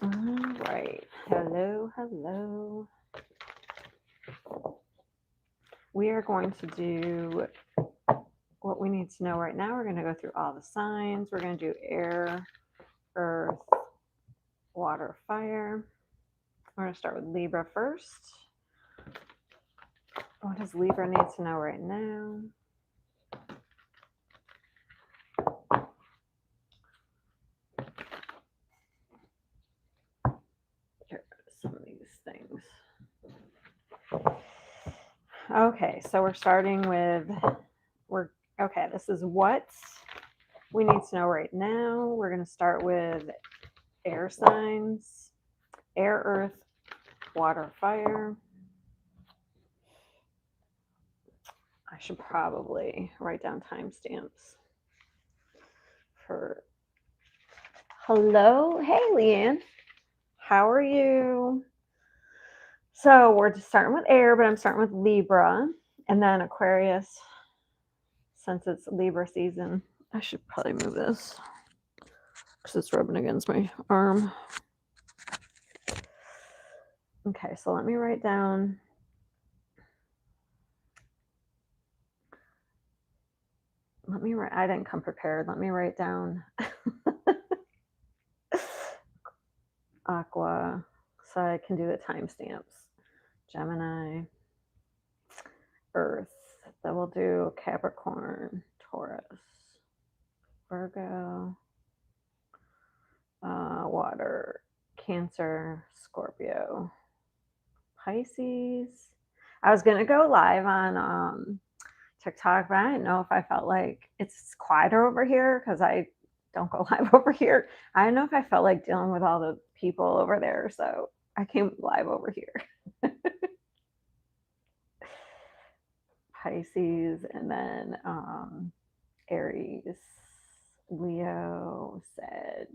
All right. Hello, hello. We are going to do what we need to know right now. We're going to go through all the signs. We're going to do air, earth, water, fire. We're going to start with Libra first. What does Libra need to know right now? Here are some of these things. Okay, so we're starting with okay, this is what we need to know right now. We're going to start with air signs, air, earth, water, fire. I should probably write down timestamps for. Hello, hey Leanne, how are you? So we're just starting with air, but I'm starting with Libra and then Aquarius. Since it's Libra season, I should probably move this because it's rubbing against my arm. Okay, so let me write down. I didn't come prepared. Let me write down Aqua so I can do the timestamps. Gemini, Earth. Then we'll do Capricorn, Taurus, Virgo, water, Cancer, Scorpio, Pisces. I was going to go live on TikTok, but I didn't know if I felt like it's quieter over here because I don't go live over here. I don't know if I felt like dealing with all the people over there, so I came live over here. Pisces, and then Aries, Leo, Sag.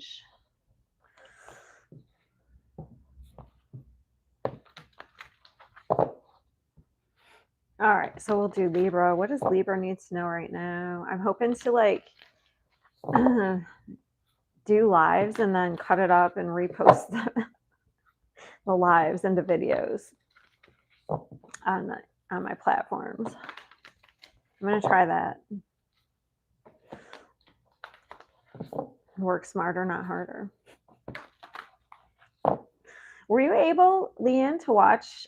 All right, so we'll do Libra. What does Libra need to know right now? I'm hoping to like do lives and then cut it up and repost the lives into videos on my platforms. I'm gonna try that. Work smarter, not harder. Were you able, Leanne, to watch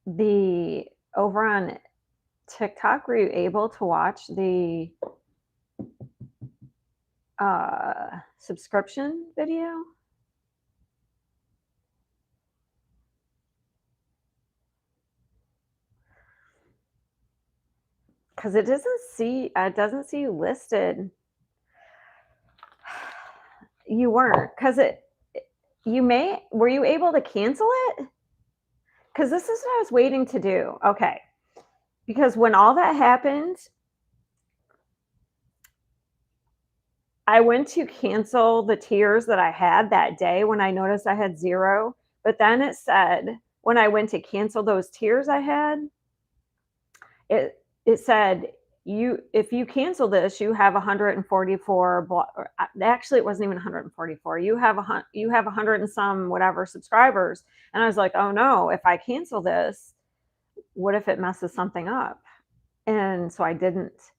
the over on TikTok? Were you able to watch the subscription video? Because it doesn't see you listed. You weren't, because were you able to cancel it? Because this is what I was waiting to do. Okay, because when all that happened, I went to cancel the tiers that I had that day when I noticed I had 0, but then it said when I went to cancel those tiers I had, it said if you cancel this, you have 144. Actually, it wasn't even 144. You have 100 and some whatever subscribers, and I was like, oh no! If I cancel this, what if it messes something up? And so I didn't.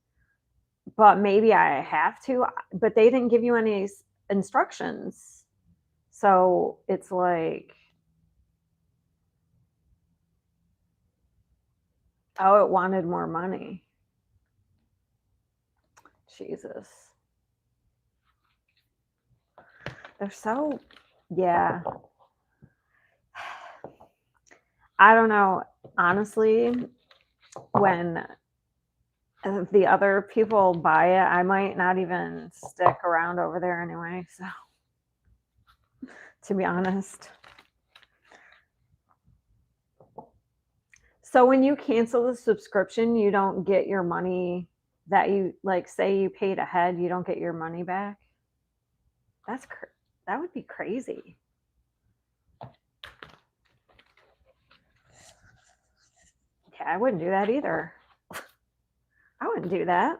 But maybe I have to. But they didn't give you any instructions, so it's like, oh, it wanted more money. Jesus. They're so, yeah. I don't know. Honestly, when the other people buy it, I might not even stick around over there anyway. So, to be honest. So when you cancel the subscription, you don't get your money that you, like, say you paid ahead, you don't get your money back. That would be crazy. Okay, I wouldn't do that either. I wouldn't do that.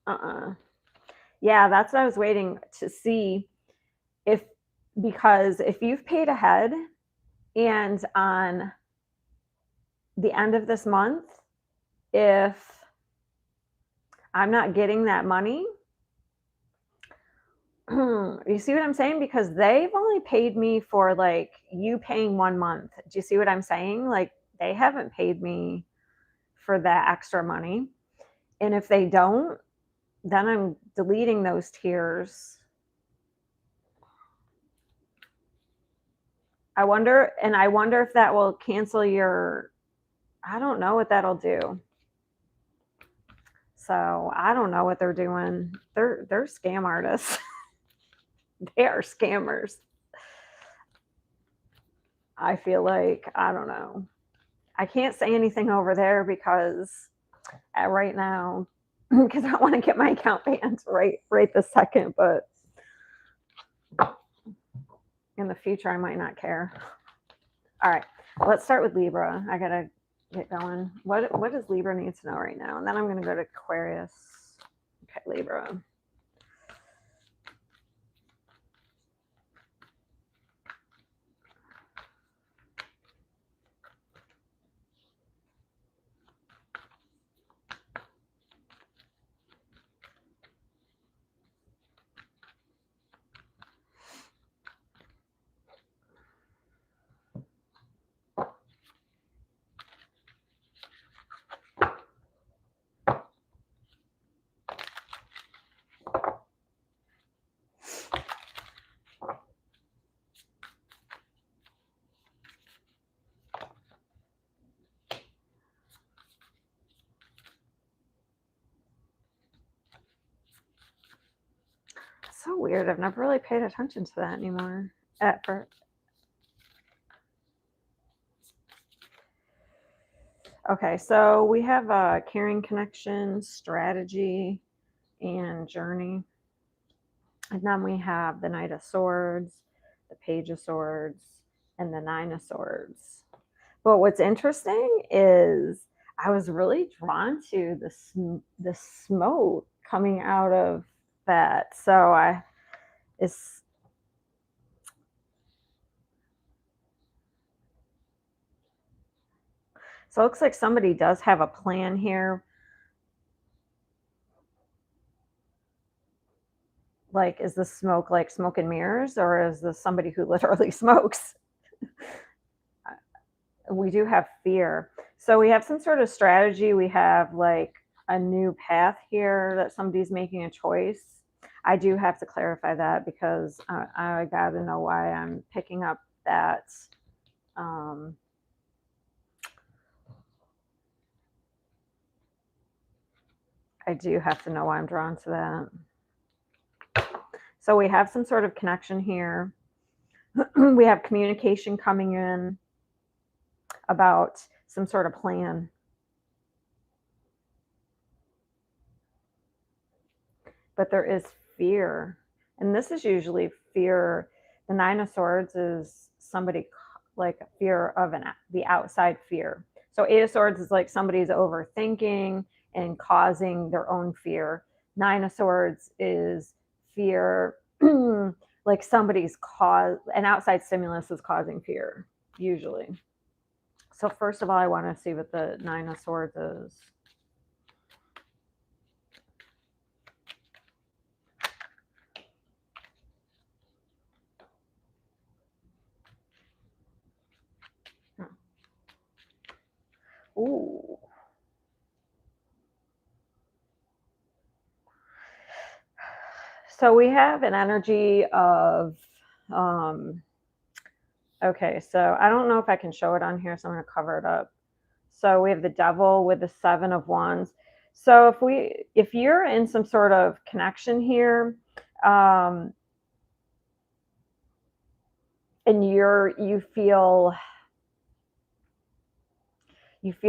Yeah, that's what I was waiting to see if, because if you've paid ahead and on the end of this month, if I'm not getting that money, you see what I'm saying? Because they've only paid me for like you paying 1 month. Do you see what I'm saying? Like they haven't paid me for that extra money. And if they don't, then I'm deleting those tiers. I wonder if that will cancel your, I don't know what that'll do. So I don't know what they're doing. They're scam artists. They are scammers. I feel like, I don't know. I can't say anything over there because right now, because I want to get my account banned right this second, but in the future I might not care. All right, let's start with Libra. I gotta get going. What does Libra need to know right now? And then I'm gonna go to Aquarius. Okay, Libra. So weird. I've never really paid attention to that anymore. Okay, so we have a caring connection, strategy, and journey. And then we have the Knight of Swords, the Page of Swords, and the Nine of Swords. But what's interesting is I was really drawn to the smoke coming out of that. So it's so it looks like somebody does have a plan here. Like, is this smoke like smoke and mirrors, or is this somebody who literally smokes? We do have fear. So we have some sort of strategy. We have like a new path here that somebody's making a choice. I do have to clarify that because I got to know why I'm picking up that. I do have to know why I'm drawn to that. So we have some sort of connection here. We have communication coming in about some sort of plan. But there is fear. And this is usually fear. The Nine of Swords is somebody like fear of the outside fear. So Eight of Swords is like somebody's overthinking and causing their own fear. Nine of Swords is fear, like somebody's an outside stimulus is causing fear, usually. So first of all, I want to see what the Nine of Swords is. Ooh. So we have an energy of, okay, so I don't know if I can show it on here, so I'm going to cover it up. So we have the Devil with the Seven of Wands. So if you're in some sort of connection here, and you feel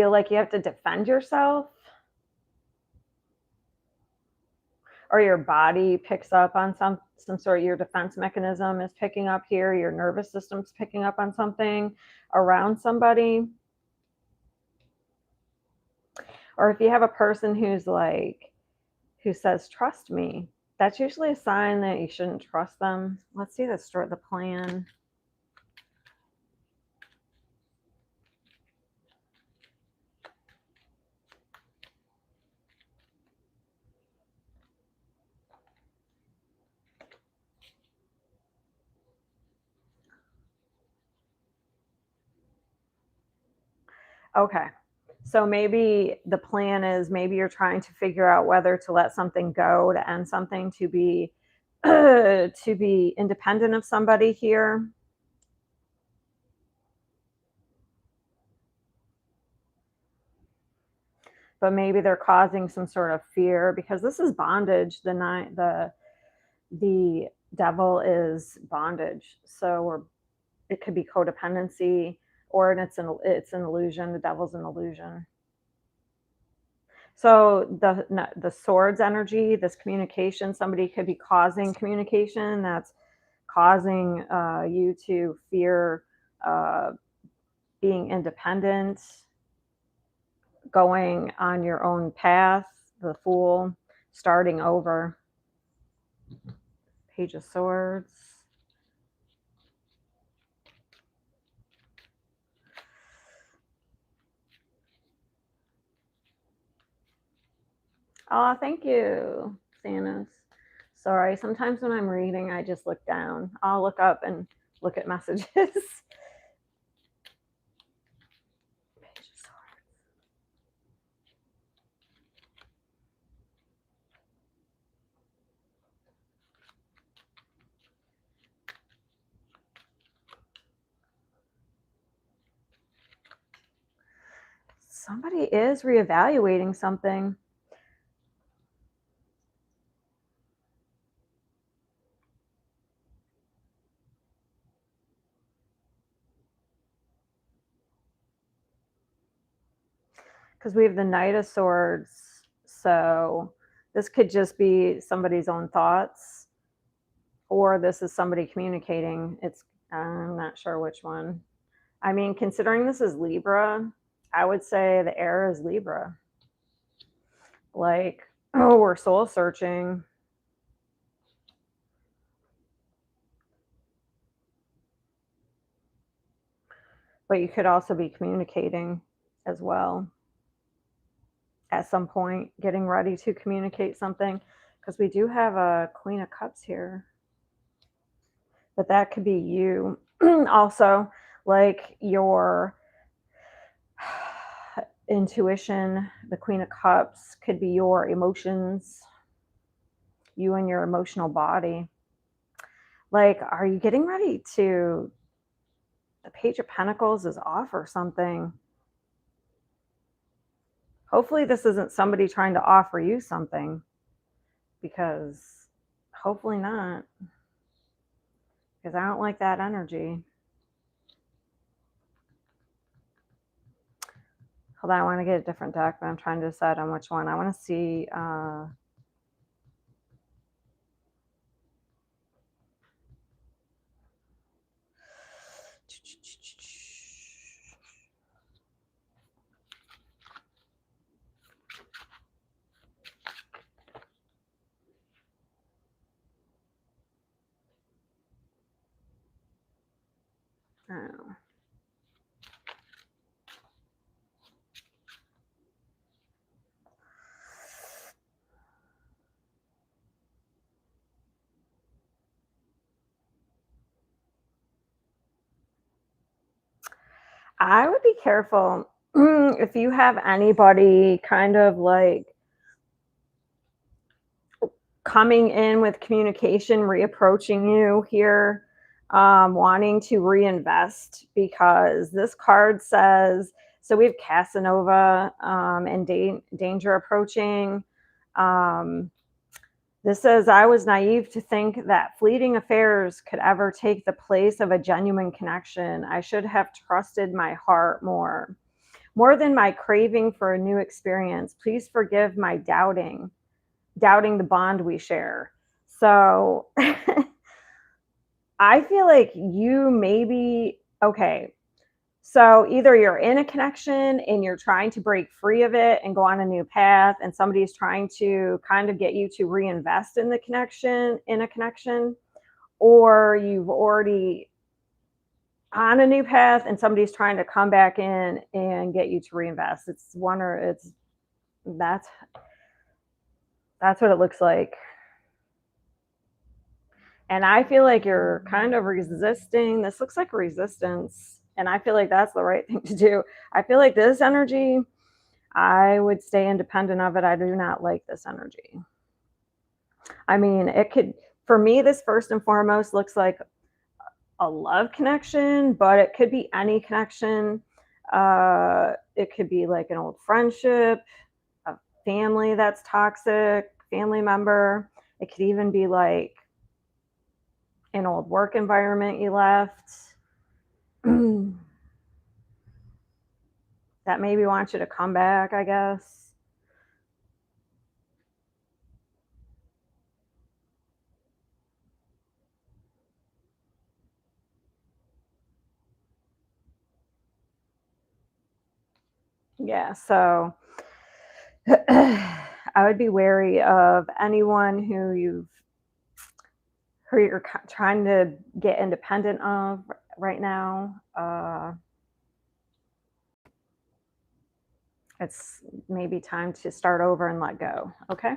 like you have to defend yourself, or your body picks up on some sort of, your defense mechanism is picking up here, your nervous system's picking up on something around somebody. Or if you have a person who's who says, trust me. That's usually a sign that you shouldn't trust them. Let's see the plan. Okay. So maybe the plan is maybe you're trying to figure out whether to let something go, to end something, to be to be independent of somebody here. But maybe they're causing some sort of fear because this is bondage. The devil is bondage. So it could be codependency, or it's an illusion. The devil's an illusion. So the swords energy, this communication, somebody could be causing communication that's causing you to fear uh, being independent, going on your own path, the Fool, starting over. Page of Swords. Oh, thank you, Sanus. Sorry, sometimes when I'm reading, I just look down. I'll look up and look at messages. Page of Swords. Somebody is reevaluating something. Because we have the Knight of Swords. So this could just be somebody's own thoughts, or this is somebody communicating. I'm not sure which one. I mean, considering this is Libra, I would say the air is Libra. Like, oh, we're soul searching. But you could also be communicating as well at some point, getting ready to communicate something, because we do have a Queen of Cups here. But that could be you. Also, like your intuition, the Queen of Cups could be your emotions, you and your emotional body. Like, are you getting ready to, the Page of Pentacles is off or something. Hopefully this isn't somebody trying to offer you something, because hopefully not, because I don't like that energy. Hold on, I want to get a different deck, but I'm trying to decide on which one. I want to see oh. I would be careful if you have anybody kind of like coming in with communication, reapproaching you here, wanting to reinvest, because this card says, so we have Casanova and danger approaching. This says, I was naive to think that fleeting affairs could ever take the place of a genuine connection. I should have trusted my heart more than my craving for a new experience. Please forgive my doubting the bond we share. So I feel like you maybe, okay, So either you're in a connection and you're trying to break free of it and go on a new path, and somebody's trying to kind of get you to reinvest in a connection, or you've already on a new path and somebody's trying to come back in and get you to reinvest. It's one or it's that's what it looks like. And I feel like you're kind of resisting. This looks like resistance. And I feel like that's the right thing to do. I feel like this energy, I would stay independent of it. I do not like this energy. I mean, it could, for me, this first and foremost looks like a love connection, but it could be any connection. It could be like an old friendship, a family that's toxic, family member. It could even be like an old work environment you left that maybe wants you to come back, I guess. Yeah, so I would be wary of anyone who you're trying to get independent of right now. It's maybe time to start over and let go. Okay.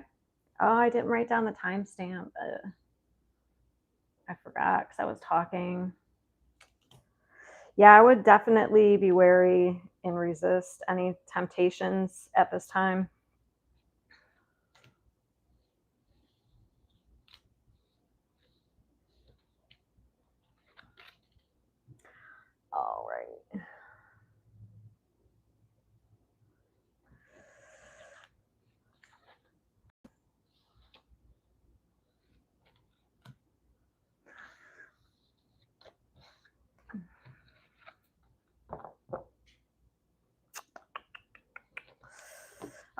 Oh, I didn't write down the timestamp. I forgot because I was talking. Yeah, I would definitely be wary and resist any temptations at this time. All right.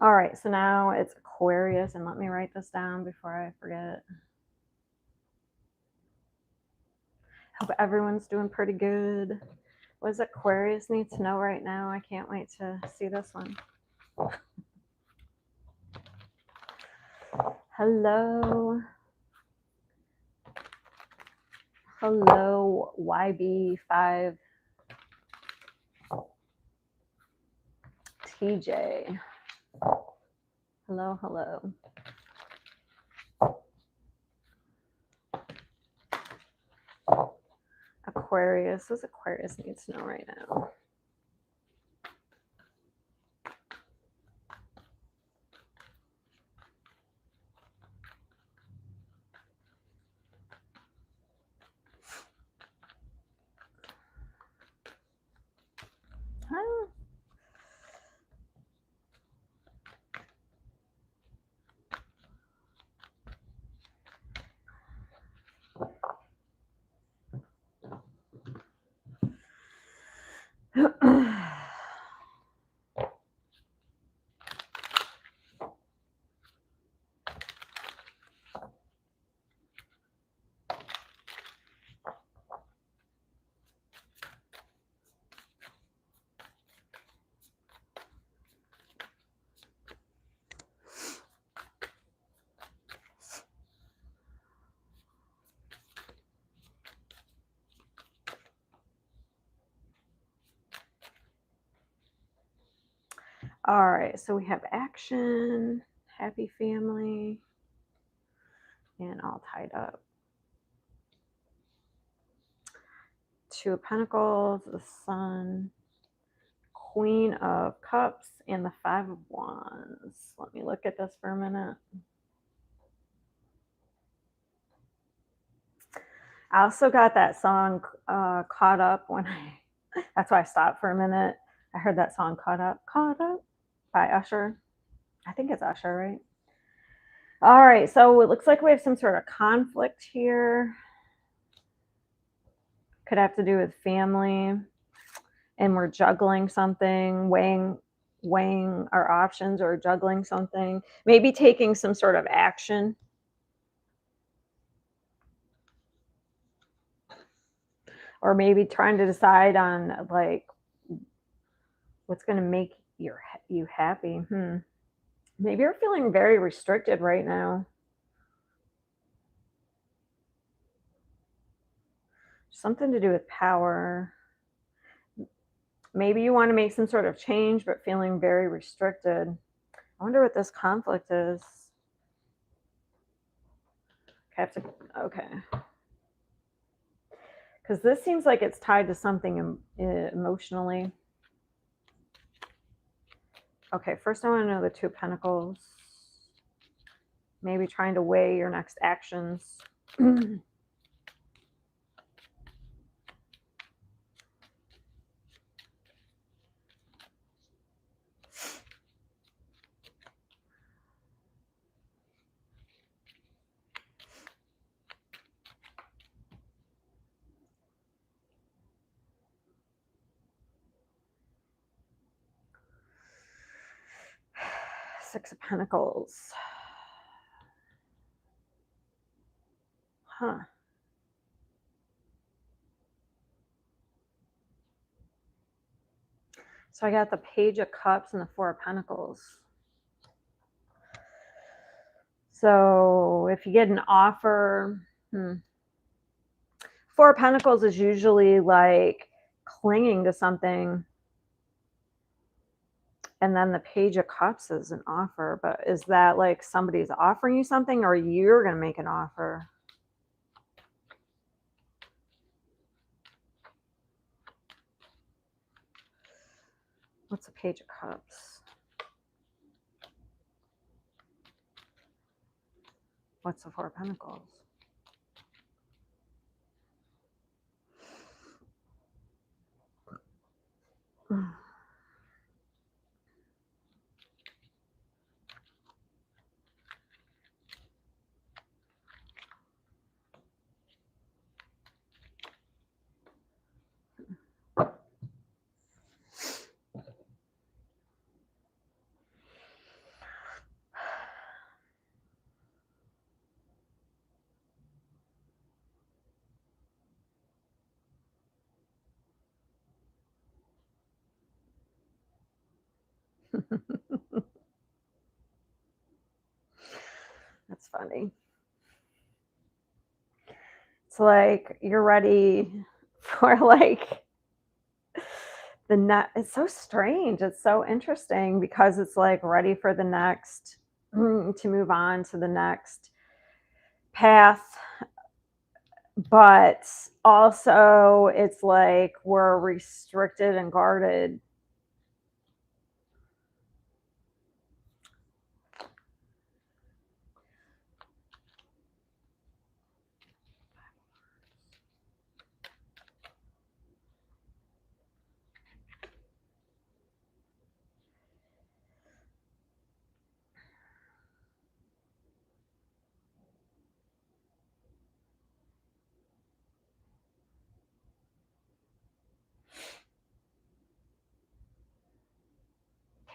All right, so now it's Aquarius, and let me write this down before I forget. Hope everyone's doing pretty good. What does Aquarius need to know right now? I can't wait to see this one. Hello. Hello, YB5 TJ. Hello, hello. Aquarius. What does Aquarius need to know right now? Huh? All right, so we have action, happy family, and all tied up. Two of Pentacles, the Sun, Queen of Cups, and the Five of Wands. Let me look at this for a minute. I also got that song Caught Up when that's why I stopped for a minute. I heard that song Caught Up by Usher. I think it's Usher, right? All right, so it looks like we have some sort of conflict here. Could have to do with family, and we're juggling something, weighing our options, or juggling something, maybe taking some sort of action. Or maybe trying to decide on like What's going to make you happy? Maybe you're feeling very restricted right now. Something to do with power. Maybe you want to make some sort of change, but feeling very restricted. I wonder what this conflict is. Okay. Because this seems like it's tied to something emotionally. Okay, first I want to know the Two of Pentacles. Maybe trying to weigh your next actions. Six of Pentacles. Huh. So I got the Page of Cups and the Four of Pentacles. So if you get an offer, Four of Pentacles is usually like clinging to something. And then the Page of Cups is an offer. But is that like somebody's offering you something or you're going to make an offer? What's a Page of Cups? What's the Four of Pentacles? That's funny. It's like you're ready for like the next. It's so strange. It's so interesting because it's like ready for the next to move on to the next path. But also it's like we're restricted and guarded.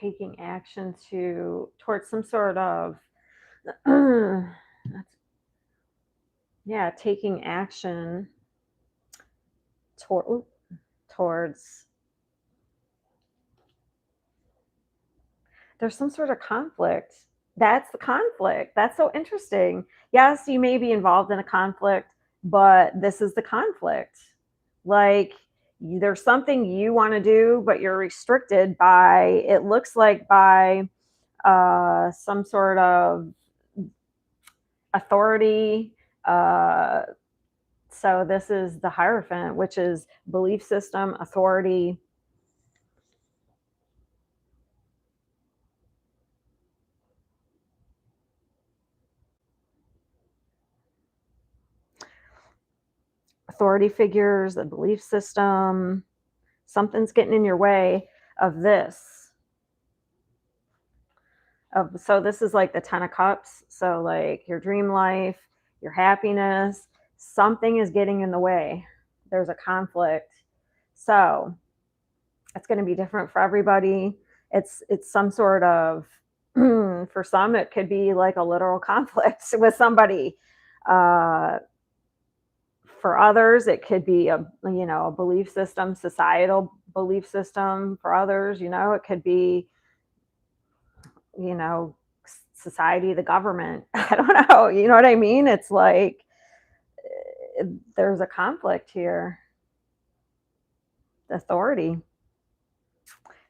Taking action towards some sort of taking action towards there's some sort of conflict. That's the conflict. That's so interesting. Yes, you may be involved in a conflict, but this is the conflict. Like there's something you want to do, but you're restricted by, it looks like by some sort of authority. So this is the Hierophant, which is belief system, authority. Authority figures, the belief system. Something's getting in your way of this. So this is like the Ten of Cups. So like your dream life, your happiness, something is getting in the way. There's a conflict. So it's going to be different for everybody. It's some sort of, for some, it could be like a literal conflict with somebody. For others, it could be a belief system, societal belief system for others. It could be, you know, society, the government. I don't know. You know what I mean? It's like there's a conflict here. Authority.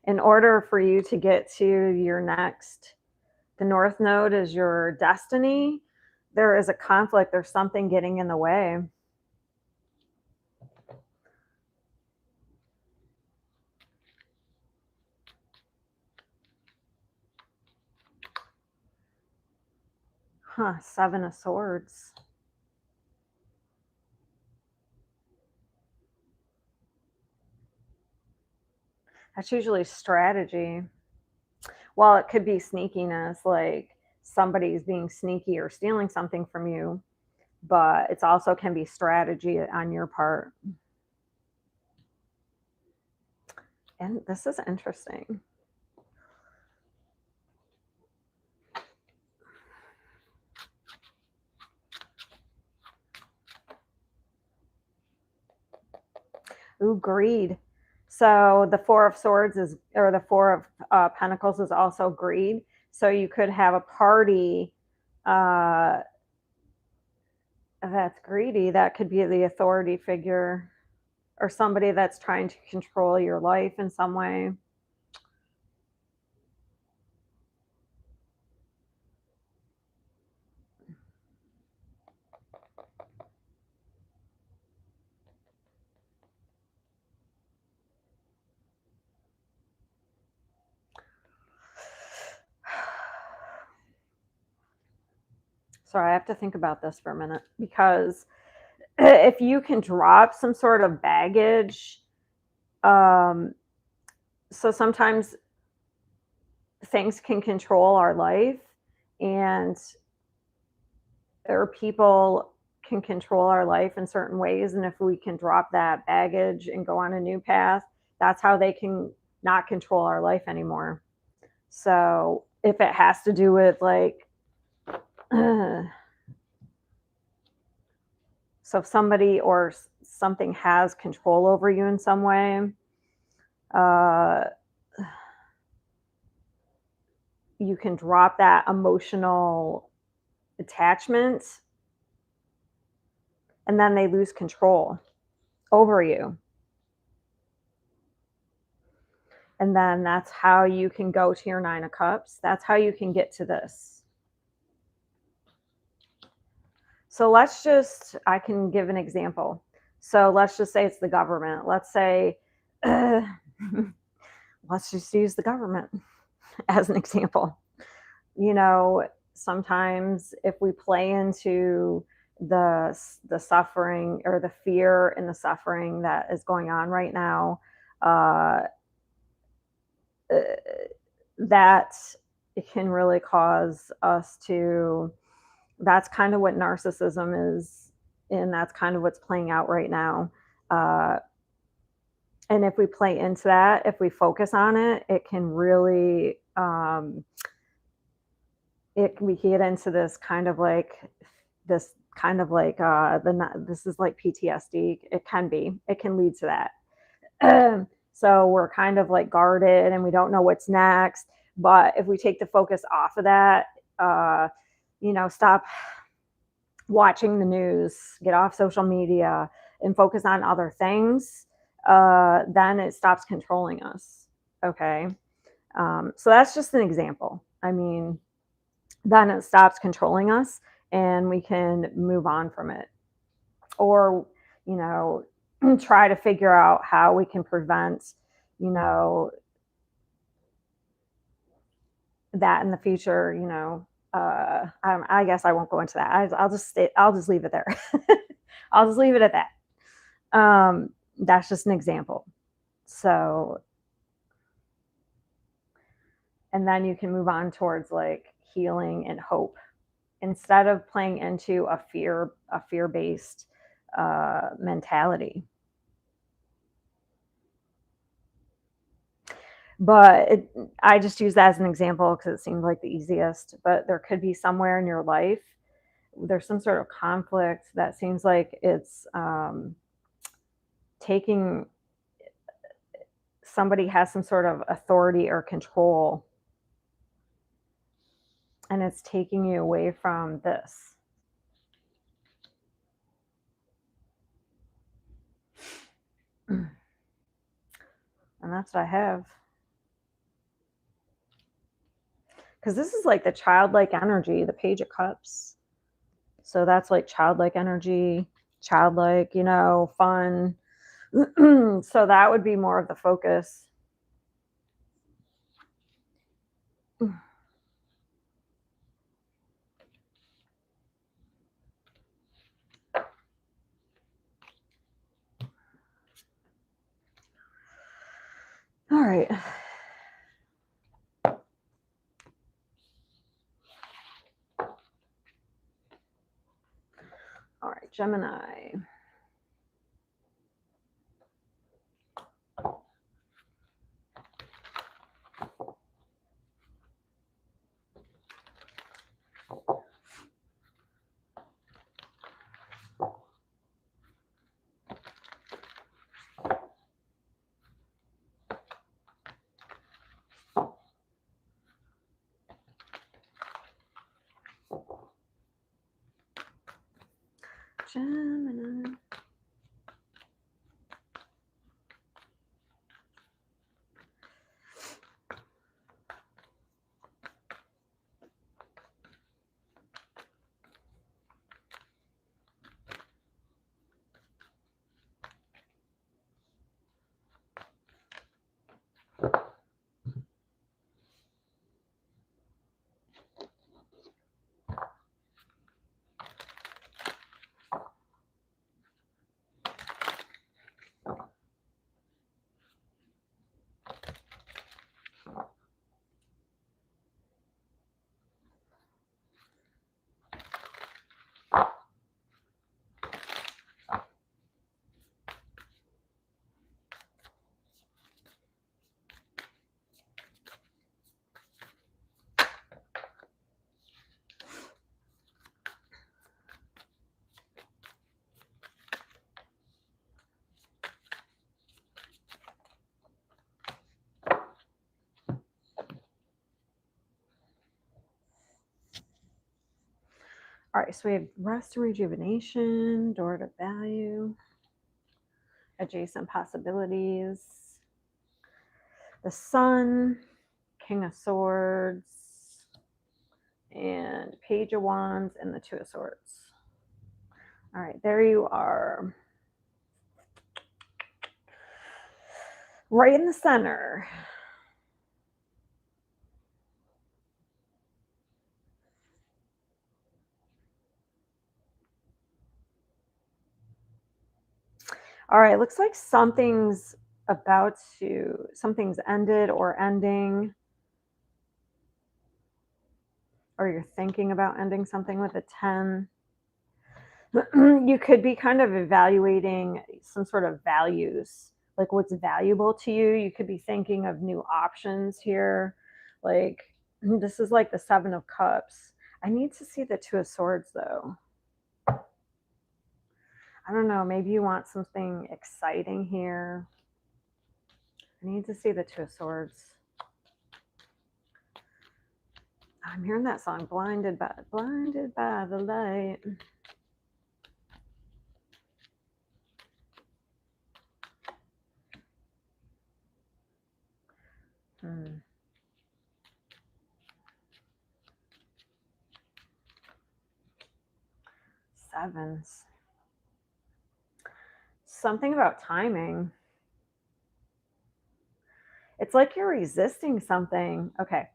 In order for you to get to your next, the North Node is your destiny. There is a conflict. There's something getting in the way. Huh, Seven of Swords. That's usually strategy. Well, it could be sneakiness, like somebody's being sneaky or stealing something from you, but it's also can be strategy on your part. And this is interesting. Ooh, greed. So the Four of Swords is, or the Four of Pentacles is also greed. So you could have a party that's greedy. That could be the authority figure or somebody that's trying to control your life in some way. Sorry, I have to think about this for a minute, because if you can drop some sort of baggage, so sometimes things can control our life, and or people can control our life in certain ways. And if we can drop that baggage and go on a new path, that's how they can not control our life anymore. So if it has to do with like, so if somebody or something has control over you in some way, you can drop that emotional attachment, and then they lose control over you. And then that's how you can go to your Nine of Cups. That's how you can get to this. So I can give an example. So let's just say it's the government. Let's say, let's just use the government as an example. Sometimes if we play into the suffering or the fear and the suffering that is going on right now, that it can really cause us to, that's kind of what narcissism is, and that's kind of what's playing out right now. And if we play into that, if we focus on it, it can really, we get into this kind of like this is like PTSD. It can lead to that. So we're kind of like guarded and we don't know what's next. But if we take the focus off of that, stop watching the news, get off social media, and focus on other things, then it stops controlling us. Okay. So that's just an example. I mean, then it stops controlling us and we can move on from it. Or, try to figure out how we can prevent, that in the future, I guess I won't go into that. I'll just leave it there. I'll just leave it at that. That's just an example. So, and then you can move on towards like healing and hope instead of playing into a fear-based mentality. But I just use that as an example because it seemed like the easiest. But there could be somewhere in your life, there's some sort of conflict that seems like it's taking somebody has some sort of authority or control, and it's taking you away from this. And that's what I have. Because this is like the childlike energy, the Page of Cups. So that's like childlike energy, childlike, you know, fun. So that would be more of the focus. All right. All right, Gemini. Gemini. All right, so we have rest and rejuvenation, door to value, adjacent possibilities, the Sun, King of Swords, and Page of Wands, and the Two of Swords. All right, there you are. Right in the center. All right, looks like something's ended or ending, or you're thinking about ending something with a 10. You could be kind of evaluating some sort of values, like what's valuable to you. You could be thinking of new options here. Like this is like the Seven of Cups. I need to see the Two of Swords though. I don't know, maybe you want something exciting here. I need to see the Two of Swords. I'm hearing that song, blinded by the light. Sevens. Something about timing. It's like you're resisting something. Okay.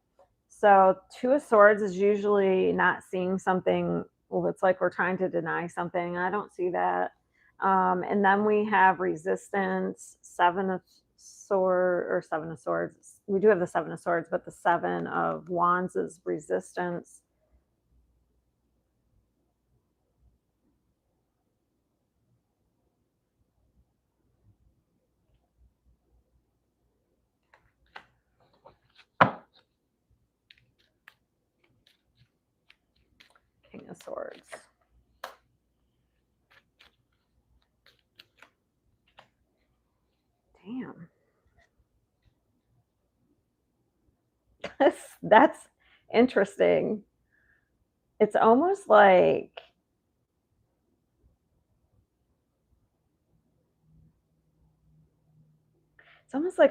So Two of Swords is usually not seeing something. Well, it's like we're trying to deny something. I don't see that. And then we have resistance, Seven of Swords. We do have the Seven of Swords, but the Seven of Wands is resistance. King of Swords. Damn. That's interesting. It's almost like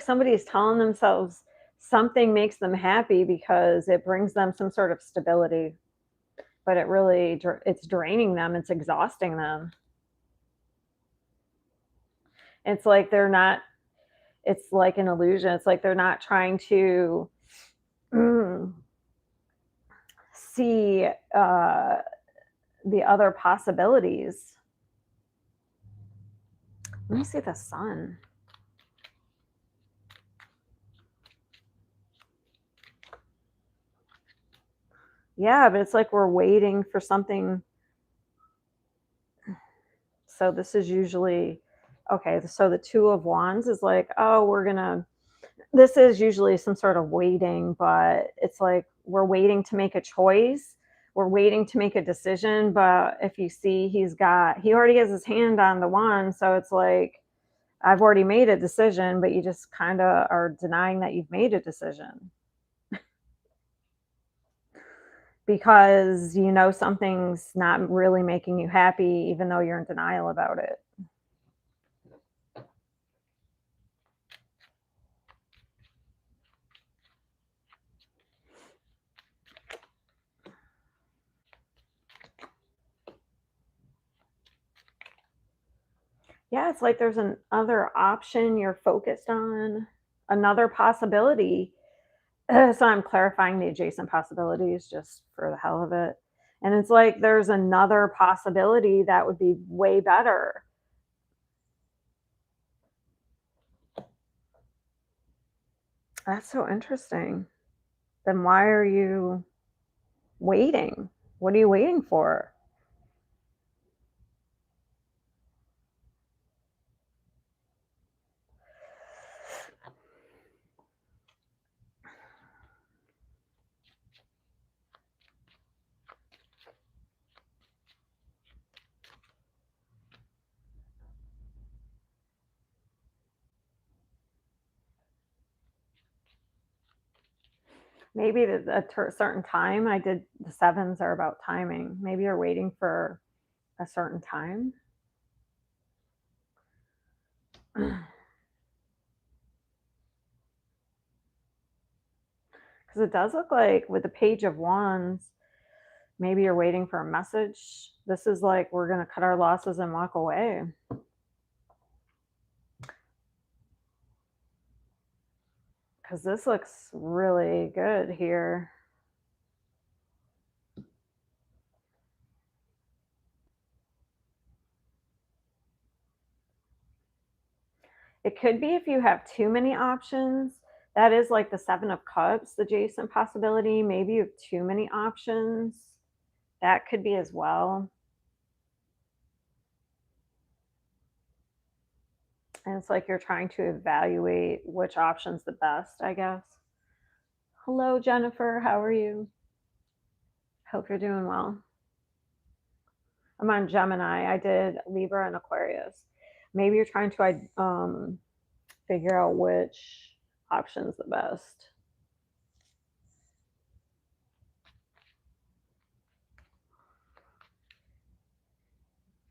somebody is telling themselves something makes them happy because it brings them some sort of stability, but it really it's draining them, it's exhausting them. It's like they're not it's like an illusion. It's like they're not trying to mm, see the other possibilities. Let me see the sun. Yeah, but it's like we're waiting for something. So this is usually okay. So the Two of Wands is like, oh, this is usually some sort of waiting, but it's like we're waiting to make a choice. We're waiting to make a decision. But if you see, he already has his hand on the wand. So it's like, I've already made a decision, but you just kind of are denying that you've made a decision because you know something's not really making you happy, even though you're in denial about it. Yeah, it's like there's another option you're focused on, another possibility. So I'm clarifying the adjacent possibilities just for the hell of it. And it's like there's another possibility that would be way better. That's so interesting. Then why are you waiting? What are you waiting for? Maybe at a certain time. I did the sevens are about timing. Maybe you're waiting for a certain time. Because it does look like with the Page of Wands, maybe you're waiting for a message. This is like we're going to cut our losses and walk away. Because this looks really good here. It could be if you have too many options. That is like the Seven of Cups, the adjacent possibility. Maybe you have too many options. That could be as well. And it's like you're trying to evaluate which option's the best, I guess. Hello, Jennifer. How are you? Hope you're doing well. I'm on Gemini. I did Libra and Aquarius. Maybe you're trying to figure out which option's the best.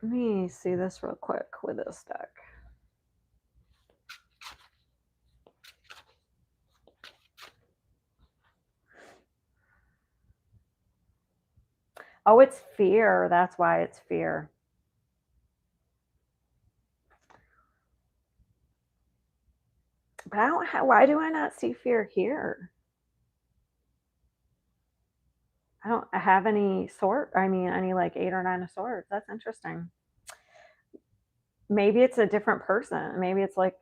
Let me see this real quick with this deck. Oh, it's fear. That's why it's fear. But I don't have, why do I not see fear here? I don't have any any like 8 or 9 of swords. That's interesting. Maybe it's a different person. Maybe it's like,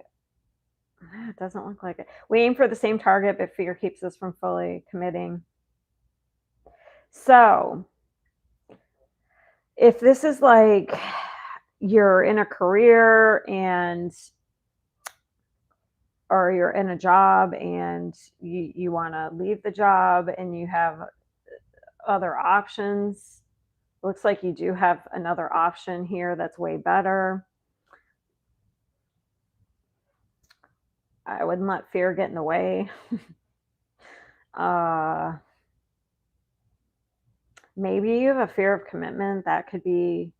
it doesn't look like it. We aim for the same target, but fear keeps us from fully committing. So if this is like you're in a career or you're in a job and you want to leave the job and you have other options, looks like you do have another option here that's way better. I wouldn't let fear get in the way. Maybe you have a fear of commitment. That could be.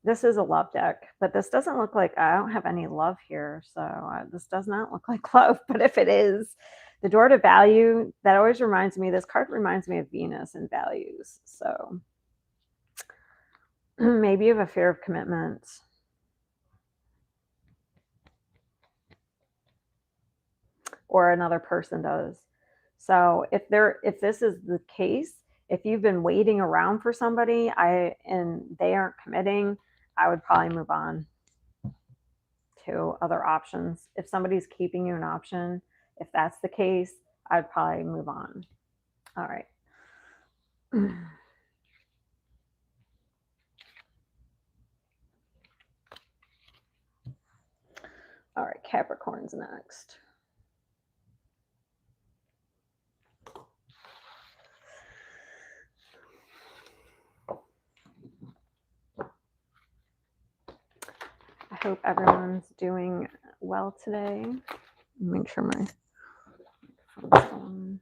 This is a love deck, but this doesn't look like, I don't have any love here. So this does not look like love. But if it is, the door to value, that always reminds me, this card reminds me of Venus and values. So maybe you have a fear of commitment. Or another person does. So if this is the case, if you've been waiting around for somebody and they aren't committing, I would probably move on to other options. If somebody's keeping you an option, if that's the case, I'd probably move on. All right. All right, Capricorn's next. I hope everyone's doing well today. Make sure my phone's on.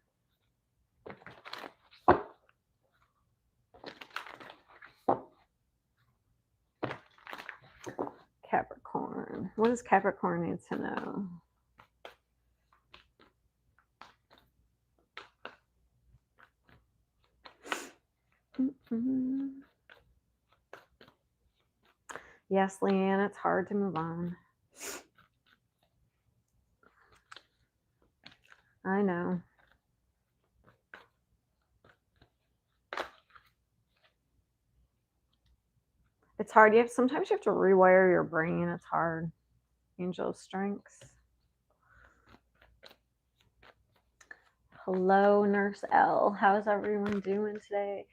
Capricorn. What does Capricorn need to know? Yes, Leanne, it's hard to move on. I know. It's hard. Sometimes you have to rewire your brain. It's hard. Angel strengths. Hello, Nurse L. How's everyone doing today?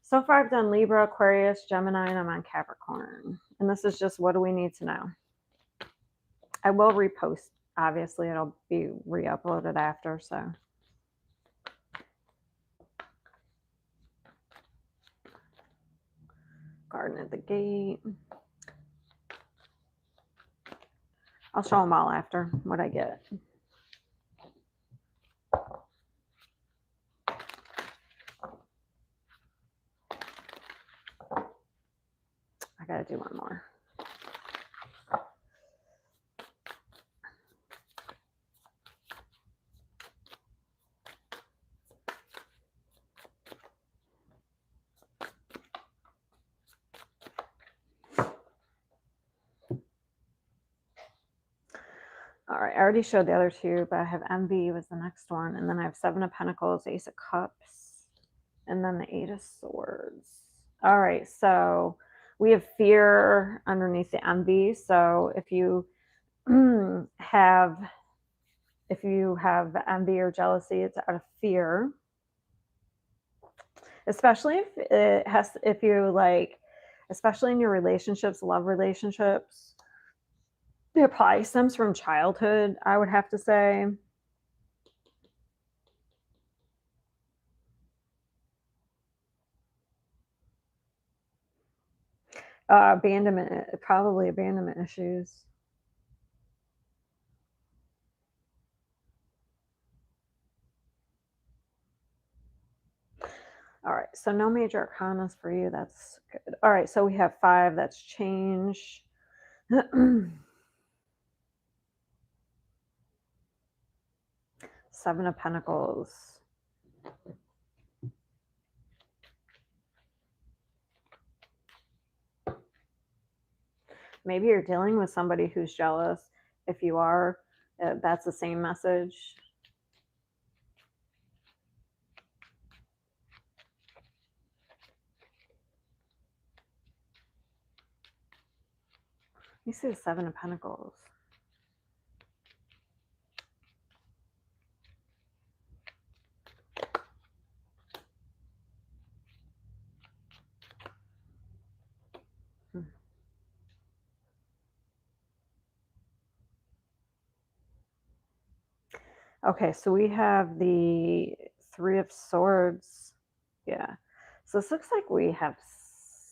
So far, I've done Libra, Aquarius, Gemini, and I'm on Capricorn. And this is just, what do we need to know? I will repost. Obviously, it'll be re-uploaded after, so. Garden at the gate. I'll show them all after what I get. I gotta do one more. All right, I already showed the other two, but I have Envy was the next one. And then I have Seven of Pentacles, Ace of Cups, and then the Eight of Swords. All right, so we have fear underneath the Envy. So if you have envy or jealousy, it's out of fear. Especially if you like, especially in your relationships, love relationships. It probably stems from childhood, I would have to say. Probably abandonment issues. All right, so no major arcanas for you. That's good. All right, so we have 5. That's change. Seven of Pentacles. Maybe you're dealing with somebody who's jealous. If you are, that's the same message. You see the Seven of Pentacles. Okay, so we have the Three of Swords. Yeah. So this looks like we have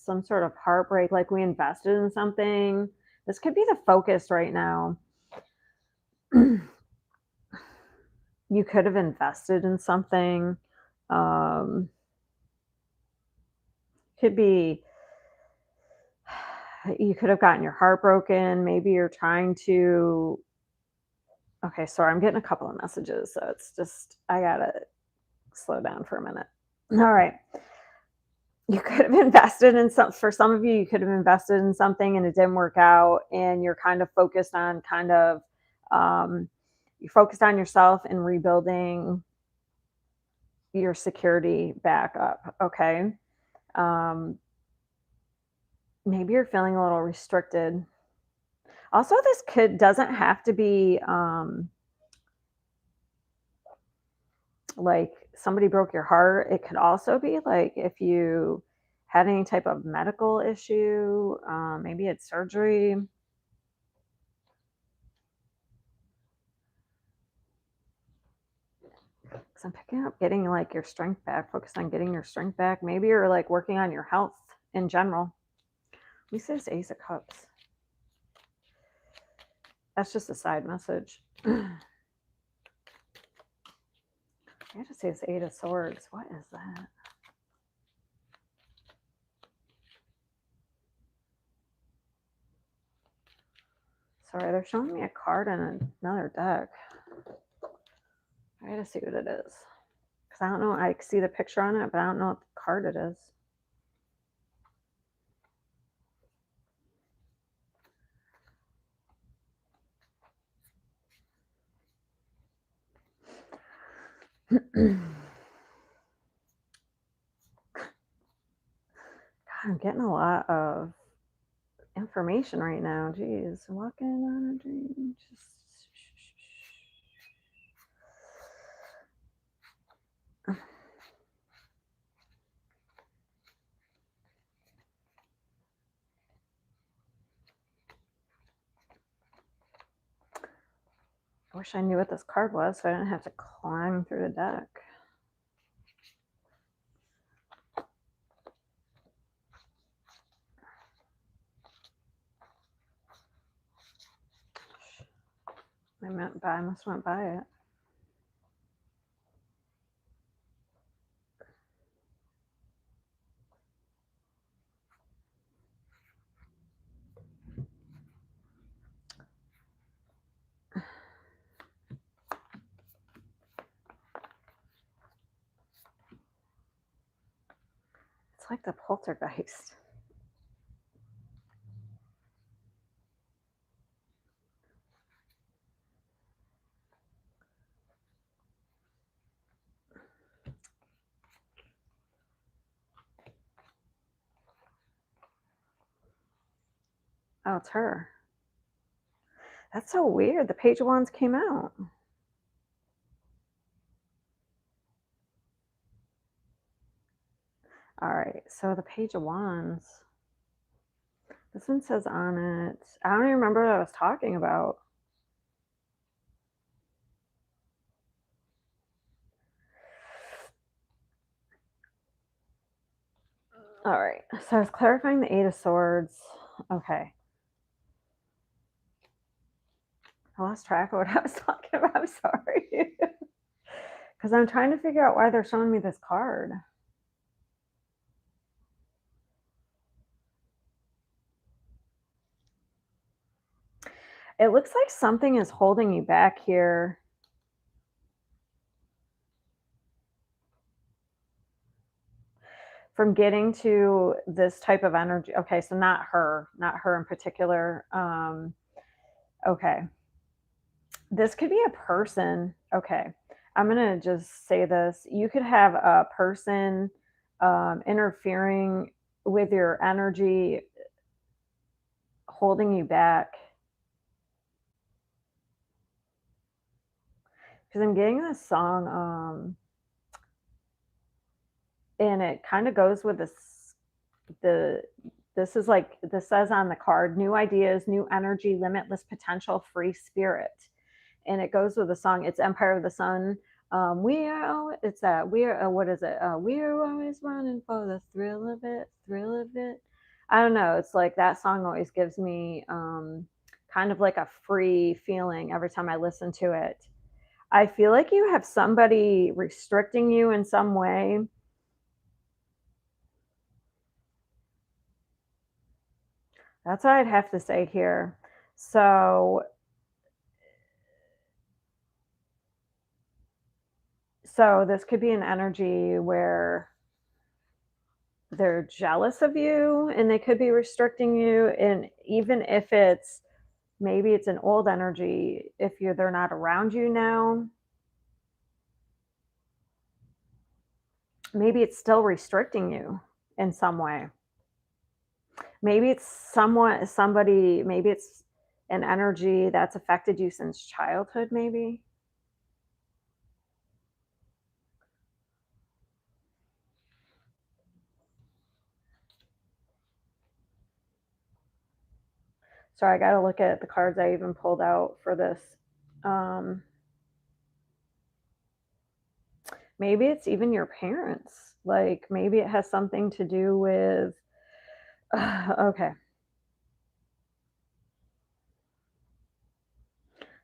some sort of heartbreak, like we invested in something. This could be the focus right now. You could have invested in something. Um, could be you could have gotten your heart broken. Maybe you're trying to. Okay, sorry, I'm getting a couple of messages, so it's just I gotta slow down for a minute. All right. You could have invested in some for some of you, you could have invested in something and it didn't work out, and you're kind of focused on um, you're focused on yourself and rebuilding your security back up. Okay. Um, maybe you're feeling a little restricted. Also, this could doesn't have to be like somebody broke your heart. It could also be like if you had any type of medical issue, maybe it's surgery. 'Cause I'm picking up getting like your strength back, focus on getting your strength back. Maybe you're like working on your health in general. We say this Ace of Cups. That's just a side message. I had to say this Eight of Swords. What is that? Sorry, they're showing me a card in another deck. I gotta see what it is. Because I don't know. I see the picture on it, but I don't know what card it is. God, I'm getting a lot of information right now. Jeez, walking on a dream. Just I wish I knew what this card was so I didn't have to climb through the deck. I must went by it. It's like the poltergeist. Oh, it's her. That's so weird. The Page of Wands came out. All right, so the Page of Wands. This one says on it. I don't even remember what I was talking about. All right, so I was clarifying the Eight of Swords. Okay. I lost track of what I was talking about. I'm sorry. Because I'm trying to figure out why they're showing me this card. It looks like something is holding you back here. From getting to this type of energy. Okay, so not her in particular. Okay. This could be a person. Okay. I'm going to just say this. You could have a person interfering with your energy, holding you back. Because I'm getting this song, and it kind of goes with the this is like this says on the card, new ideas, new energy, limitless potential, free spirit. And it goes with the song. It's Empire of the Sun. It's that we are what is it? We are always running for the thrill of it, thrill of it. I don't know. It's like that song always gives me kind of like a free feeling every time I listen to it. I feel like you have somebody restricting you in some way. That's what I'd have to say here. So this could be an energy where they're jealous of you and they could be restricting you, and even if it's maybe it's an old energy, if they're not around you now, maybe it's still restricting you in some way. Maybe it's somebody, maybe it's an energy that's affected you since childhood, maybe. Sorry, I gotta look at the cards I even pulled out for this. Um, maybe it's even your parents. Like maybe it has something to do with okay.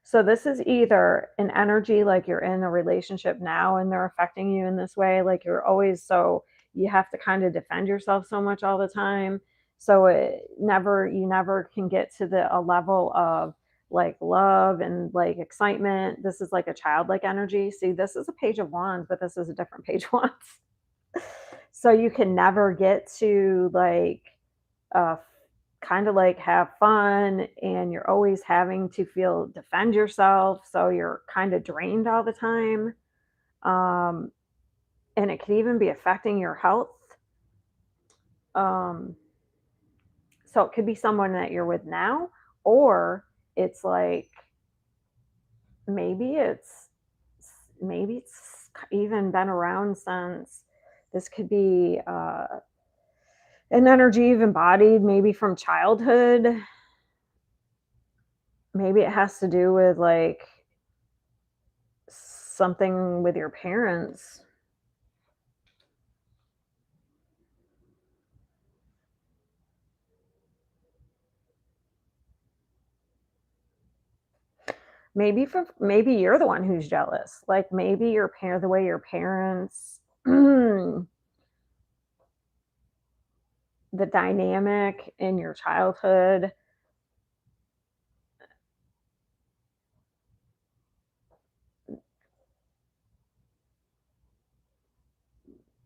So this is either an energy like you're in a relationship now and they're affecting you in this way, like you're always so you have to kind of defend yourself so much all the time. So you never can get to a level of like love and like excitement. This is like a childlike energy. See, this is a page of wands, but this is a different page of wands. So you can never get to like uh, kind of like have fun, and you're always having to feel defend yourself, so you're kind of drained all the time. um and it could even be affecting your health. um so it could be someone that you're with now, or it's like maybe it's maybe it's even been around since. This could be an energy you've embodied maybe from childhood. Maybe it has to do with like something with your parents. Maybe you're the one who's jealous. Like maybe the way your parents the dynamic in your childhood,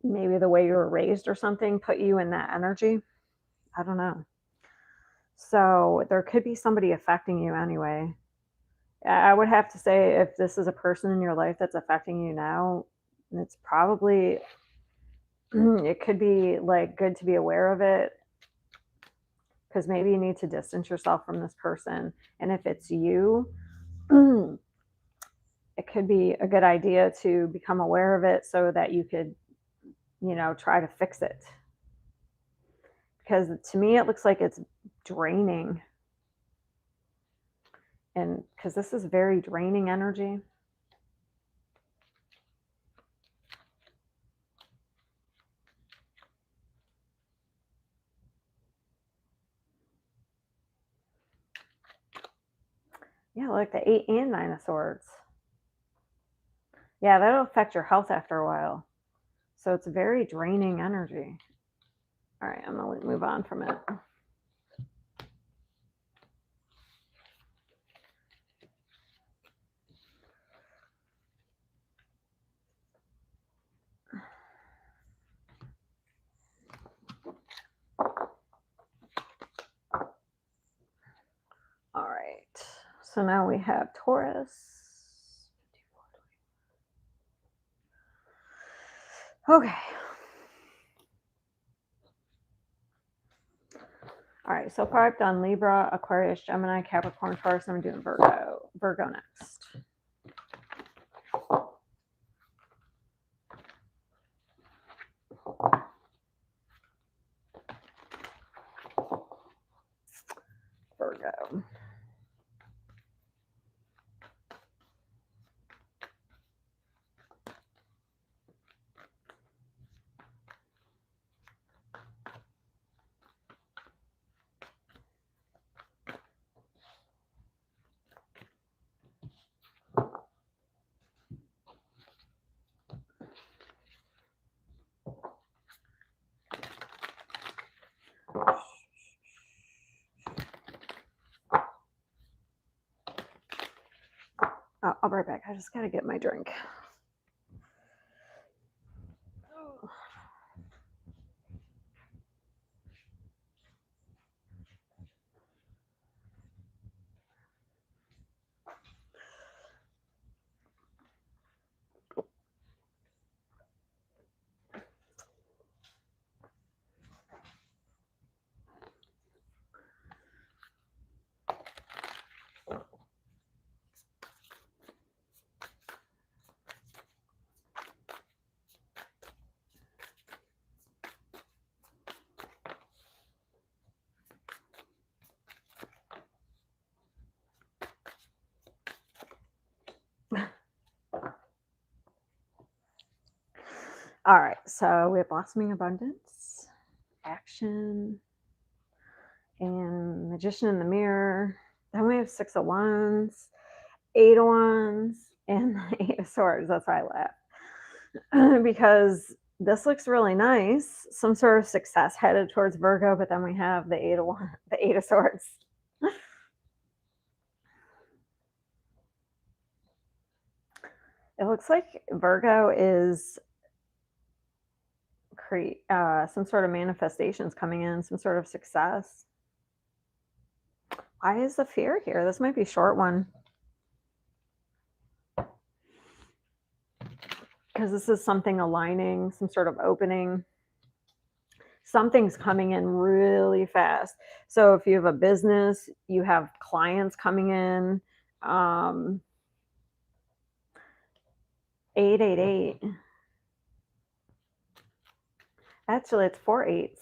maybe the way you were raised or something put you in that energy. I don't know. So there could be somebody affecting you anyway. I would have to say if this is a person in your life that's affecting you now, it's probably it could be like good to be aware of it, because maybe you need to distance yourself from this person. And if it's you, it could be a good idea to become aware of it so that you could, try to fix it. Because to me, it looks like it's draining. And because this is very draining energy. Yeah, like the 8 and 9 of Swords. Yeah, that'll affect your health after a while. So it's very draining energy. All right, I'm going to move on from it. All right. So now we have Taurus. Okay. All right. So far I've done Libra, Aquarius, Gemini, Capricorn, Taurus. I'm doing Virgo. Virgo next. Virgo. I'll be right back. I just got to get my drink. All right, so we have blossoming abundance, action, and magician in the mirror. Then we have 6 of Wands, 8 of Wands, and the 8 of Swords. That's why I laugh. Because this looks really nice. Some sort of success headed towards Virgo, but then we have the 8 of the 8 of Swords. It looks like Virgo is some sort of manifestations coming in, some sort of success. Why is the fear here? This might be a short one. Because this is something aligning, some sort of opening. Something's coming in really fast. So if you have a business, you have clients coming in. 888. Actually, it's 4 8s.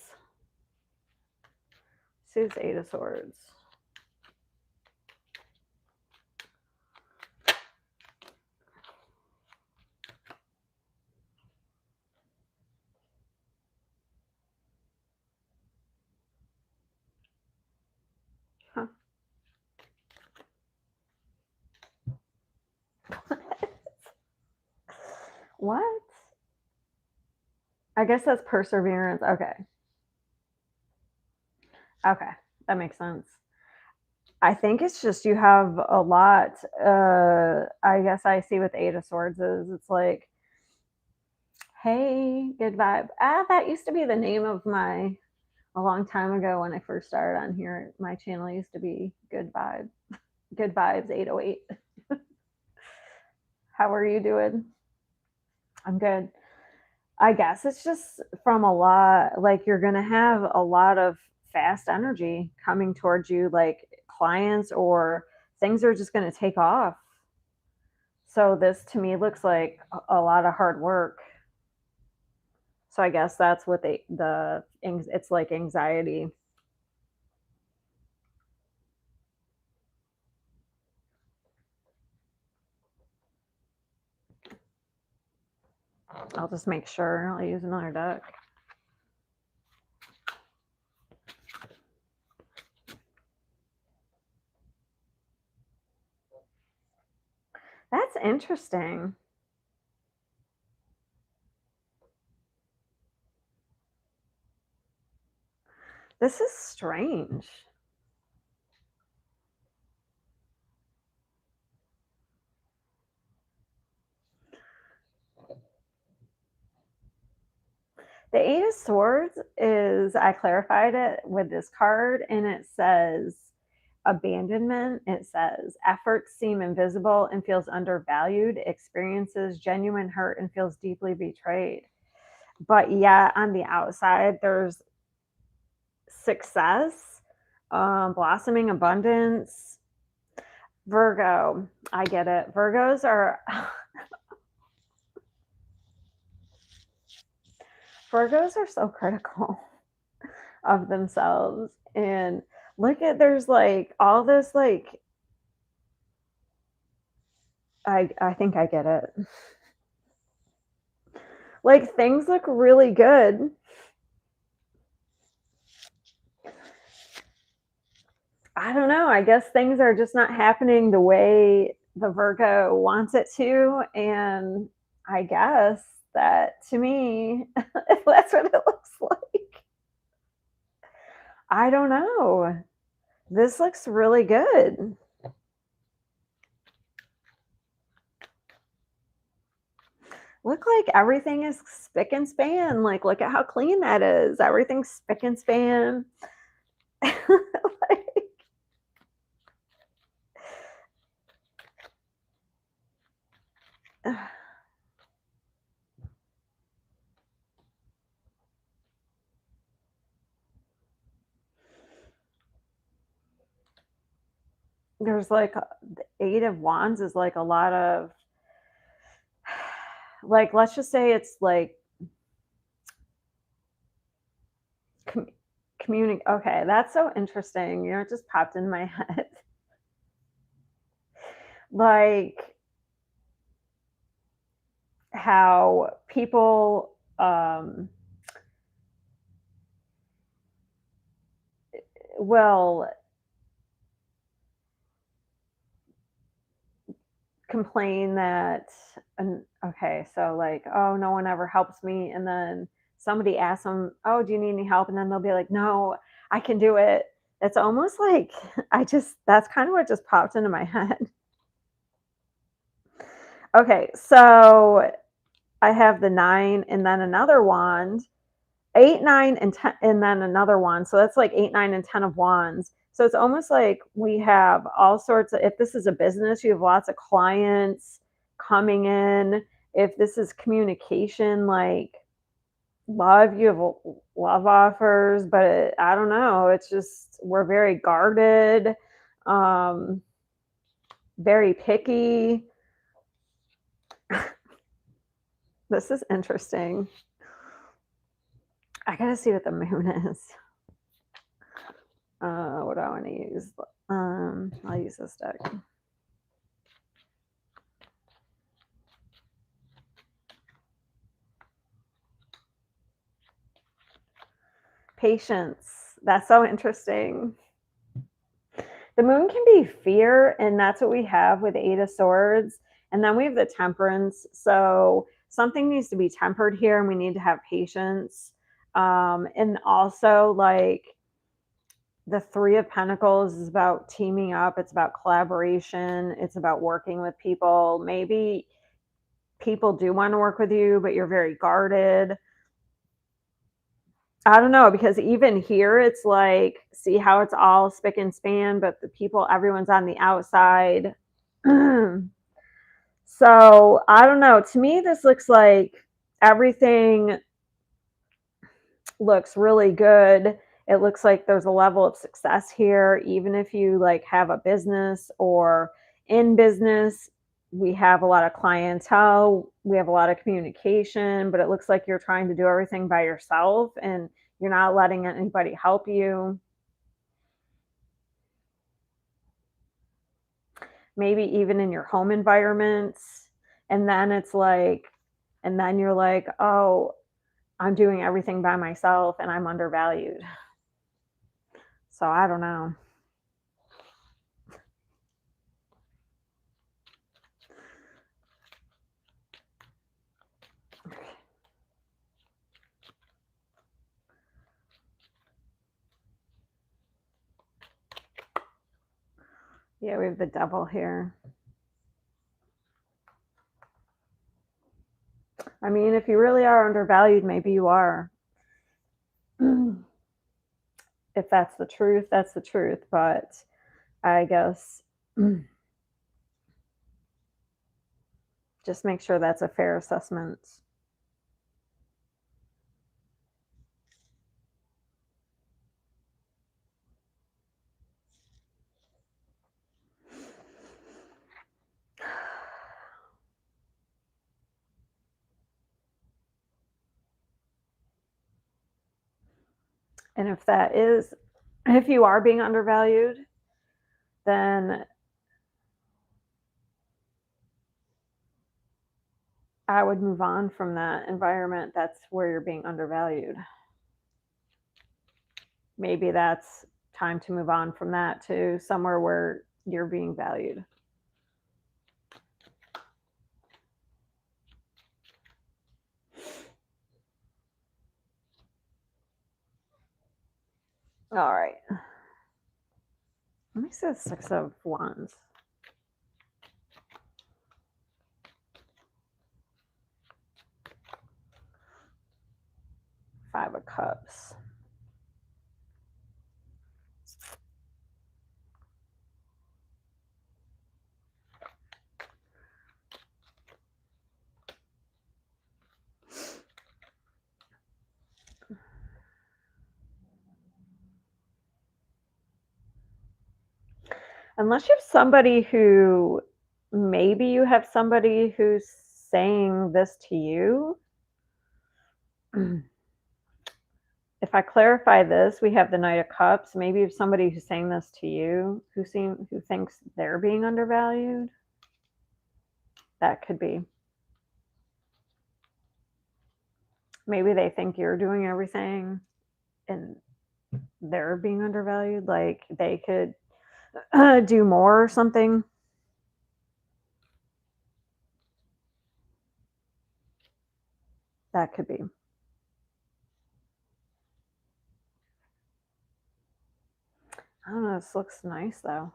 This is 8 of Swords. Huh. What? I guess that's perseverance. Okay. Okay. That makes sense. I think it's just you have a lot. I guess I see what the 8 of Swords is. It's like, hey, good vibe. That used to be the name of a long time ago when I first started on here. My channel used to be Good Vibe. Good Vibes 808. How are you doing? I'm good. I guess it's just from a lot, like you're going to have a lot of fast energy coming towards you, like clients or things are just going to take off. So this to me looks like a lot of hard work. So I guess that's what it's like anxiety. I'll just make sure I'll use another deck. That's interesting. This is strange. The 8 of Swords is, I clarified it with this card, and it says abandonment. It says efforts seem invisible and feels undervalued, experiences genuine hurt and feels deeply betrayed. But yeah, on the outside, there's success, blossoming abundance. Virgo, I get it. Virgos are so critical of themselves. And look at, there's like all this, like, I think I get it. Like things look really good. I don't know. I guess things are just not happening the way the Virgo wants it to. And I guess that to me, that's what it looks like. I don't know. This looks really good. Look like everything is spick and span. Like, look at how clean that is. Everything's spick and span. Like, there's like the Eight of Wands is like a lot of, like, let's just say it's like com- Okay, that's so interesting. You know, it just popped in my head. Like how people will complain that, and okay, so like, oh, no one ever helps me, and then somebody asks them, oh, do you need any help, and then they'll be like, no, I can do it. It's almost like that's kind of what just popped into my head. Okay, so I have the 9 and then another wand, 8, 9, and 10, and then another wand. So that's like 8, 9, and 10 of wands. So it's almost like we have all sorts of, if this is a business, you have lots of clients coming in. If this is communication, like love, you have love offers, but I don't know. It's just, we're very guarded, um, very picky. This is interesting. I gotta see what the moon is. What do I want to use? I'll use this deck. Patience. That's so interesting. The moon can be fear, and that's what we have with Eight of Swords. And then we have the Temperance. So something needs to be tempered here, and we need to have patience. And also, like, the Three of Pentacles is about teaming up, it's about collaboration, it's about working with people. Maybe people do want to work with you, but you're very guarded. I don't know, because even here it's like, see how it's all spick and span, but the people, everyone's on the outside. So I don't know. To me, this looks like everything looks really good. It looks like there's a level of success here, even if you like have a business or in business. We have a lot of clientele, we have a lot of communication, but it looks like you're trying to do everything by yourself and you're not letting anybody help you. Maybe even in your home environments. And then it's like, and then you're like, oh, I'm doing everything by myself and I'm undervalued. So I don't know. Yeah, we have the devil here. I mean, if you really are undervalued, maybe you are. If that's the truth, that's the truth. But I guess just make sure that's a fair assessment. And if that is, if you are being undervalued, then I would move on from that environment. That's where you're being undervalued. Maybe that's time to move on from that to somewhere where you're being valued. All right. Let me see the Six of Wands. Five of Cups. Unless you have somebody who, maybe you have somebody who's saying this to you. If I clarify this, we have the Knight of Cups. Maybe if somebody who's saying this to you, who thinks they're being undervalued. That could be. Maybe they think you're doing everything and they're being undervalued. Like they could do more or something. That could be. I don't know. This looks nice though.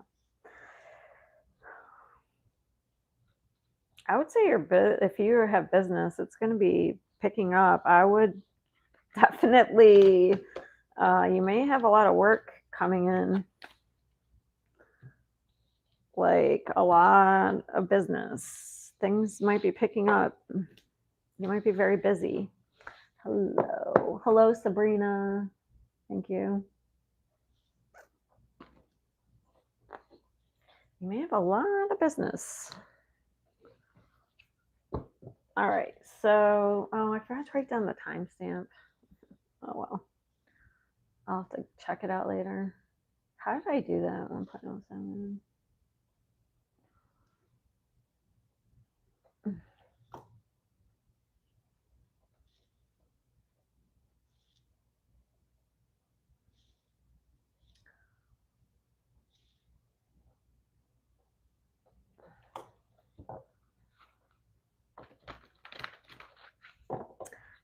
I would say if you have business, it's going to be picking up. I would definitely, you may have a lot of work coming in, like a lot of business. Things might be picking up. You might be very busy. Hello, Sabrina. Thank you. You may have a lot of business. All right, so, I forgot to write down the timestamp. Oh, well. I'll have to check it out later. How did I do that? 1.07.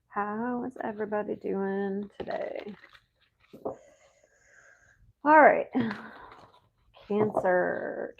How is everybody doing today? All right. Cancer.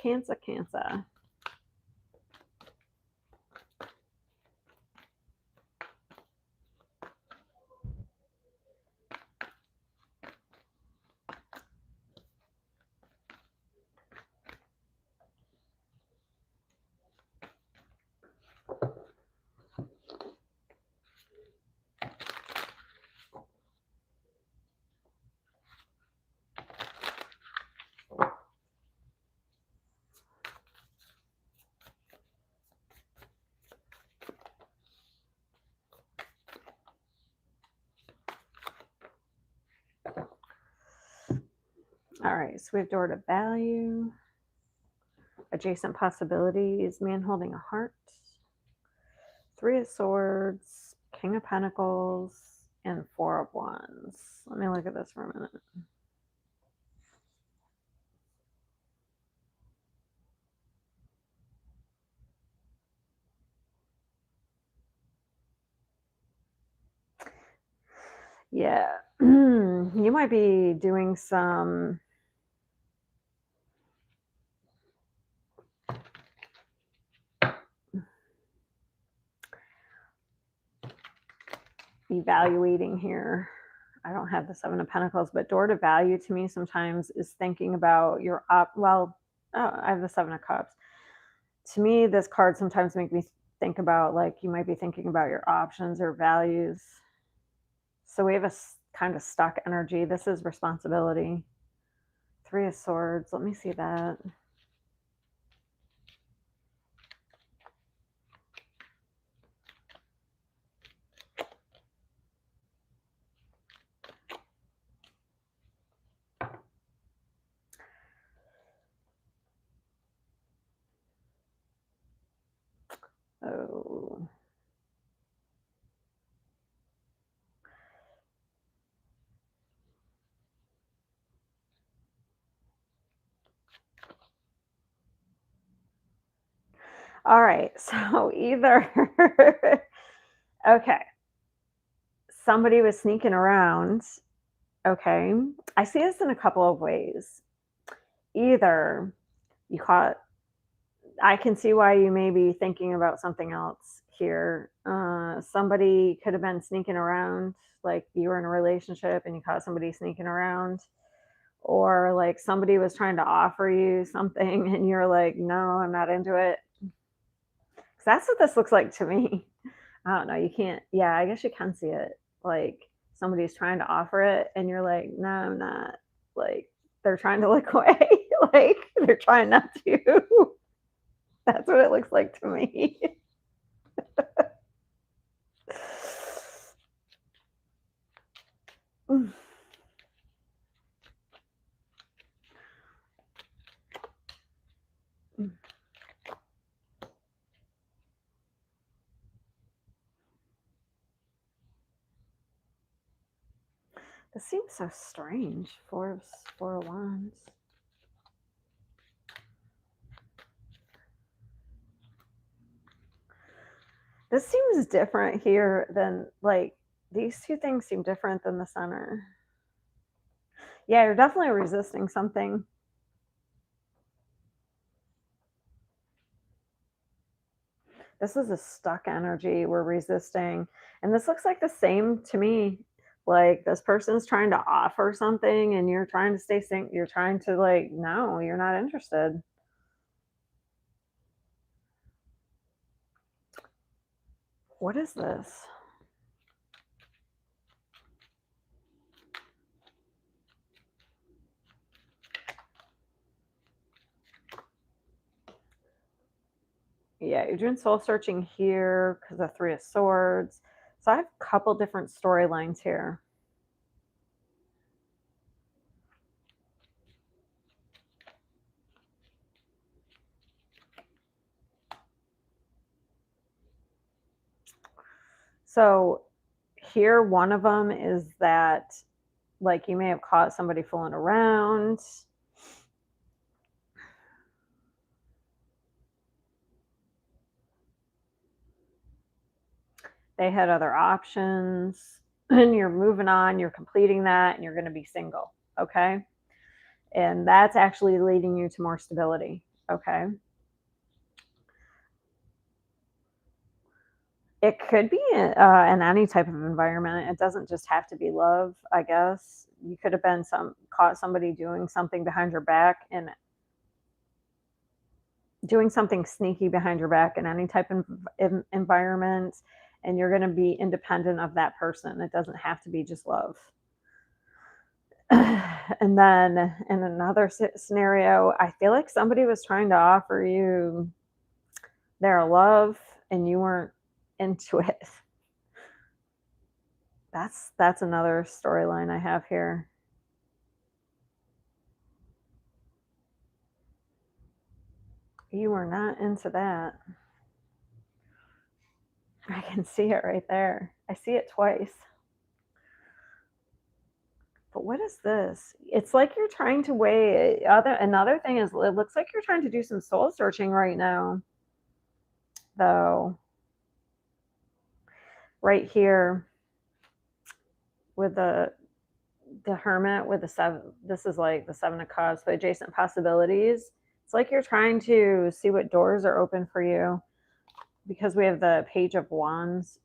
All right, so we have door to value, adjacent possibilities, man holding a heart, Three of Swords, King of Pentacles, and Four of Wands. Let me look at this for a minute. Yeah, you might be doing some evaluating here. I don't have the Seven of Pentacles, but door to value to me sometimes is thinking about your I have the Seven of Cups. To me, this card sometimes makes me think about, like, you might be thinking about your options or values. So we have a kind of stuck energy. This is responsibility. Three of Swords. Let me see that. Oh. All right. So either, okay, somebody was sneaking around. Okay. I see this in a couple of ways. Either you caught, I can see why you may be thinking about something else. here. Somebody could have been sneaking around, like you were in a relationship and you caught somebody sneaking around, or like somebody was trying to offer you something and you're like, no, I'm not into it. 'Cause that's what this looks like to me. I don't know. You can't, yeah, I guess you can see it. Like somebody's trying to offer it and you're like, no, I'm not. Like they're trying to look away. Like they're trying not to. That's what it looks like to me. This seems so strange. Four of Wands. This seems different here than like these two things seem different than the center. Yeah, you're definitely resisting something. This is a stuck energy we're resisting. And this looks like the same to me. Like this person's trying to offer something and you're trying to stay sync. You're trying to like, no, you're not interested. What is this? Yeah, you're doing soul searching here because of Three of Swords. So I have a couple different storylines here. So here, one of them is that like you may have caught somebody fooling around. They had other options and you're moving on, you're completing that, and you're going to be single. Okay. And that's actually leading you to more stability. Okay. It could be in any type of environment. It doesn't just have to be love, I guess. You could have been caught somebody doing something behind your back and doing something sneaky behind your back in any type of environment, and you're going to be independent of that person. It doesn't have to be just love. And then in another scenario, I feel like somebody was trying to offer you their love and you weren't into it. That's another storyline I have here. You were not into that. I can see it right there. I see it twice. But what is this? It's like you're trying to weigh another thing is it looks like you're trying to do some soul searching right now. Though right here with the Hermit with the seven, this is like the Seven of Cups, the adjacent possibilities. It's like you're trying to see what doors are open for you because we have the Page of Wands.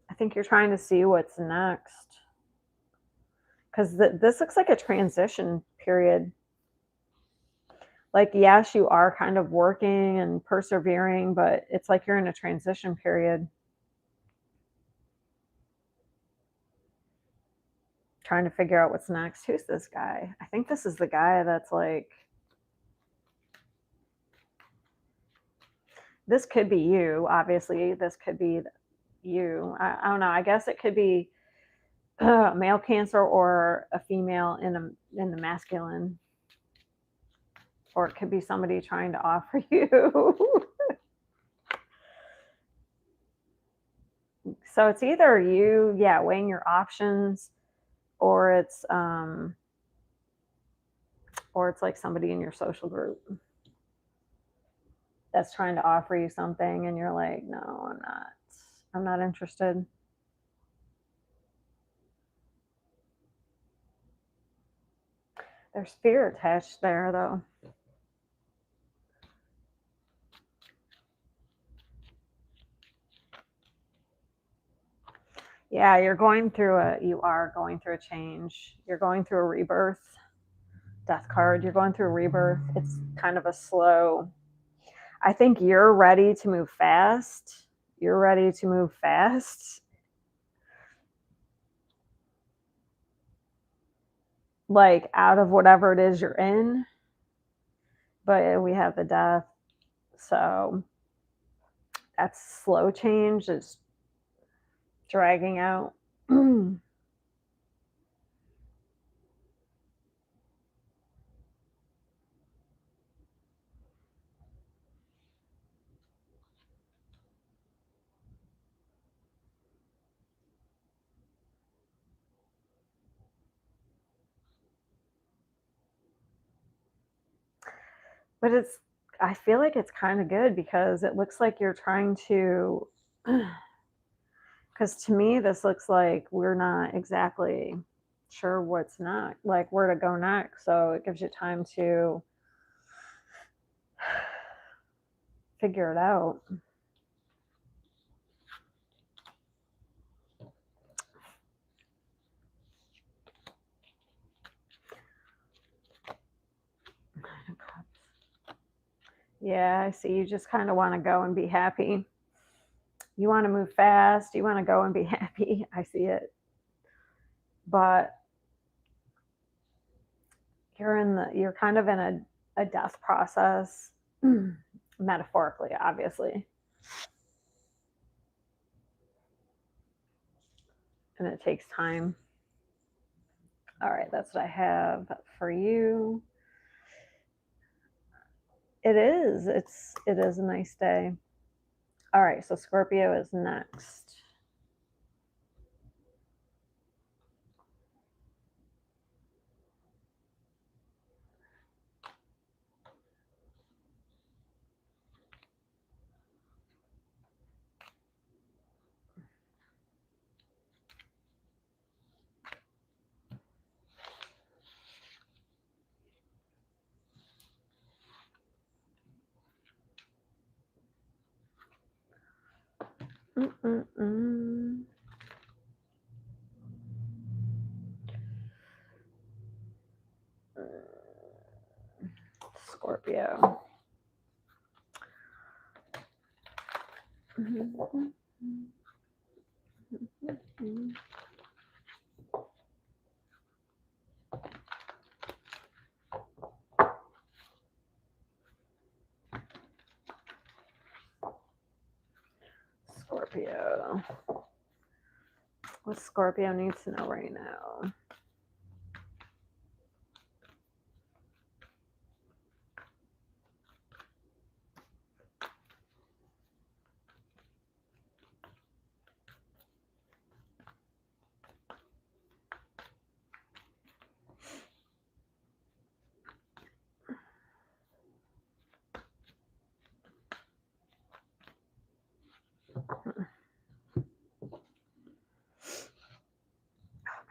I think you're trying to see what's next because this looks like a transition period. Like, yes, you are kind of working and persevering, but it's like you're in a transition period. Trying to figure out what's next. Who's this guy? I think this is the guy that's like, this could be you. Obviously, this could be you. I don't know. I guess it could be male Cancer or a female in the masculine, or it could be somebody trying to offer you. So it's either you, yeah, weighing your options, or it's like somebody in your social group that's trying to offer you something and you're like, no, I'm not interested. There's fear attached there though. Yeah, you are going through a change. You're going through a rebirth. Death card, you're going through a rebirth. It's kind of a slow. I think you're ready to move fast. You're ready to move fast. Like out of whatever it is you're in. But we have the death. So that's slow change. It's dragging out. But I feel like it's kind of good because it looks like you're trying to, because to me, this looks like we're not exactly sure what's not, like where to go next. So it gives you time to figure it out. Yeah, I see. You just kind of want to go and be happy. You want to move fast. You want to go and be happy. I see it. But you're kind of in a death process, metaphorically, obviously. And it takes time. All right, that's what I have for you. It is. It is a nice day. All right, so Scorpio is next. Scorpio. Scorpio. What Scorpio needs to know right now?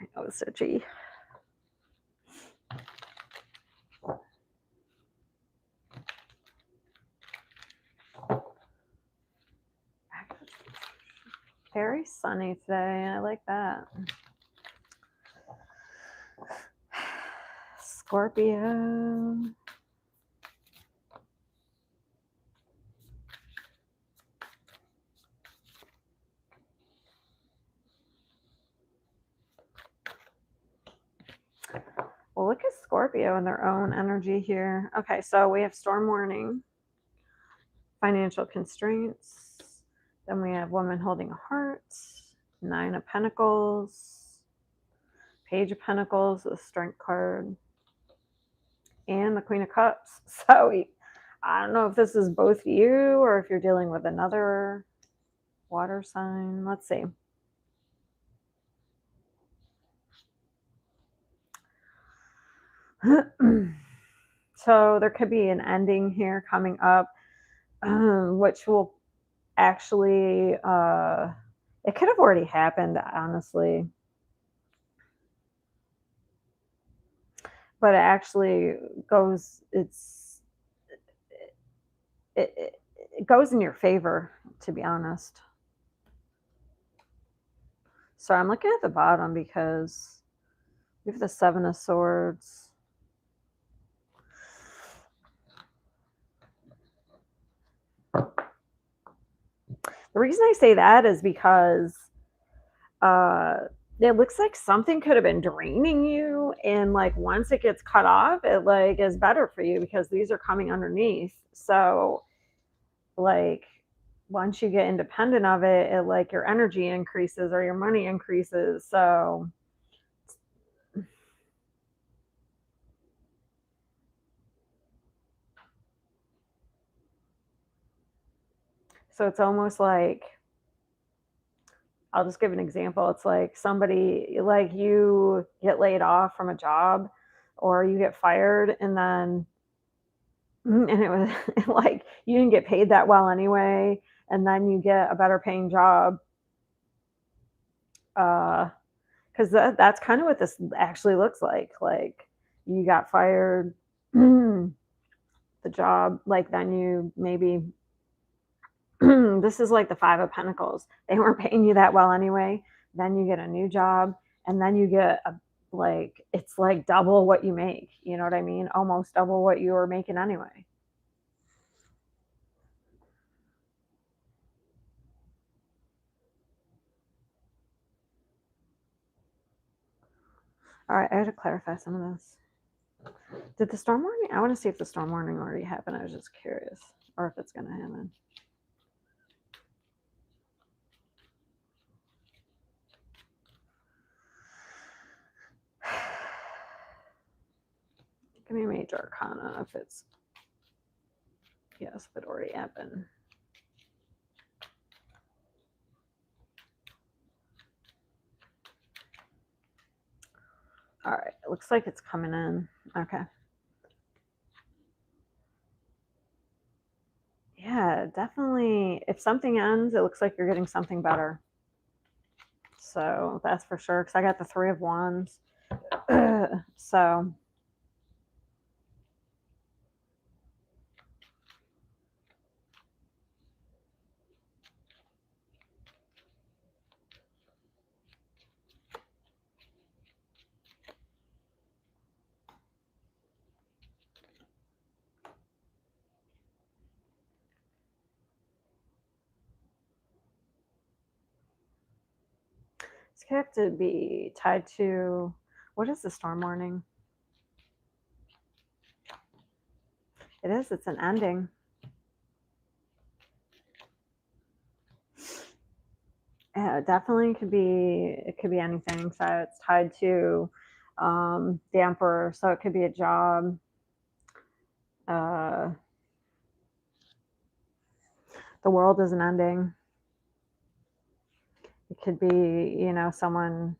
My nose is itchy. Very sunny today. I like that. Scorpio. Well, look at Scorpio in their own energy here. Okay, so we have storm warning, financial constraints. Then we have woman holding a heart, 9 of Pentacles, Page of Pentacles, the Strength card, and the Queen of Cups. So I don't know if this is both you or if you're dealing with another water sign. Let's see. So there could be an ending here coming up, which will actually, it could have already happened, honestly. But it actually goes, it goes in your favor, to be honest. So I'm looking at the bottom because we have the Seven of Swords. The reason I say that is because it looks like something could have been draining you, and like once it gets cut off, it like is better for you because these are coming underneath. So like once you get independent of it, it like your energy increases or your money increases. So it's almost like, I'll just give an example. It's like somebody, like you get laid off from a job or you get fired, and then and it was like you didn't get paid that well anyway, and then you get a better paying job. Because that's kind of what this actually looks like. Like you got fired, the job, like then you maybe this is like the Five of Pentacles. They weren't paying you that well anyway. Then you get a new job, and then you get a like it's like double what you make. You know what I mean? Almost double what you were making anyway. All right, I had to clarify some of this. Did the storm warning? I want to see if the storm warning already happened. I was just curious, or if it's going to happen. Give me a major arcana if it's, yes, if it already happened. All right, it looks like it's coming in. Okay. Yeah, definitely. If something ends, it looks like you're getting something better. So that's for sure. Because I got the Three of Wands. So it's going to have to be tied to, what is the storm warning? It is. It's an ending. Yeah, it definitely could be. It could be anything. So it's tied to the Emperor. So it could be a job. The world is an ending. It could be, you know, someone,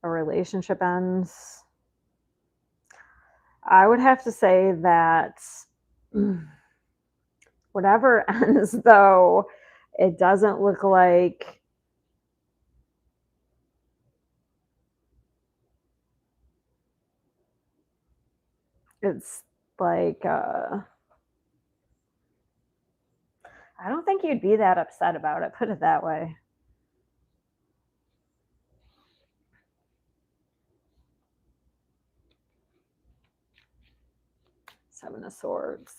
a relationship ends. I would have to say that whatever ends, though, it doesn't look like it's like, I don't think you'd be that upset about it, put it that way. Seven of Swords.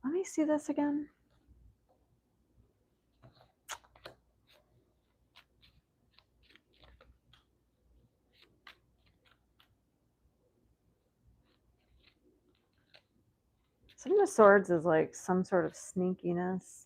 Let me see this again. Seven of Swords is like some sort of sneakiness.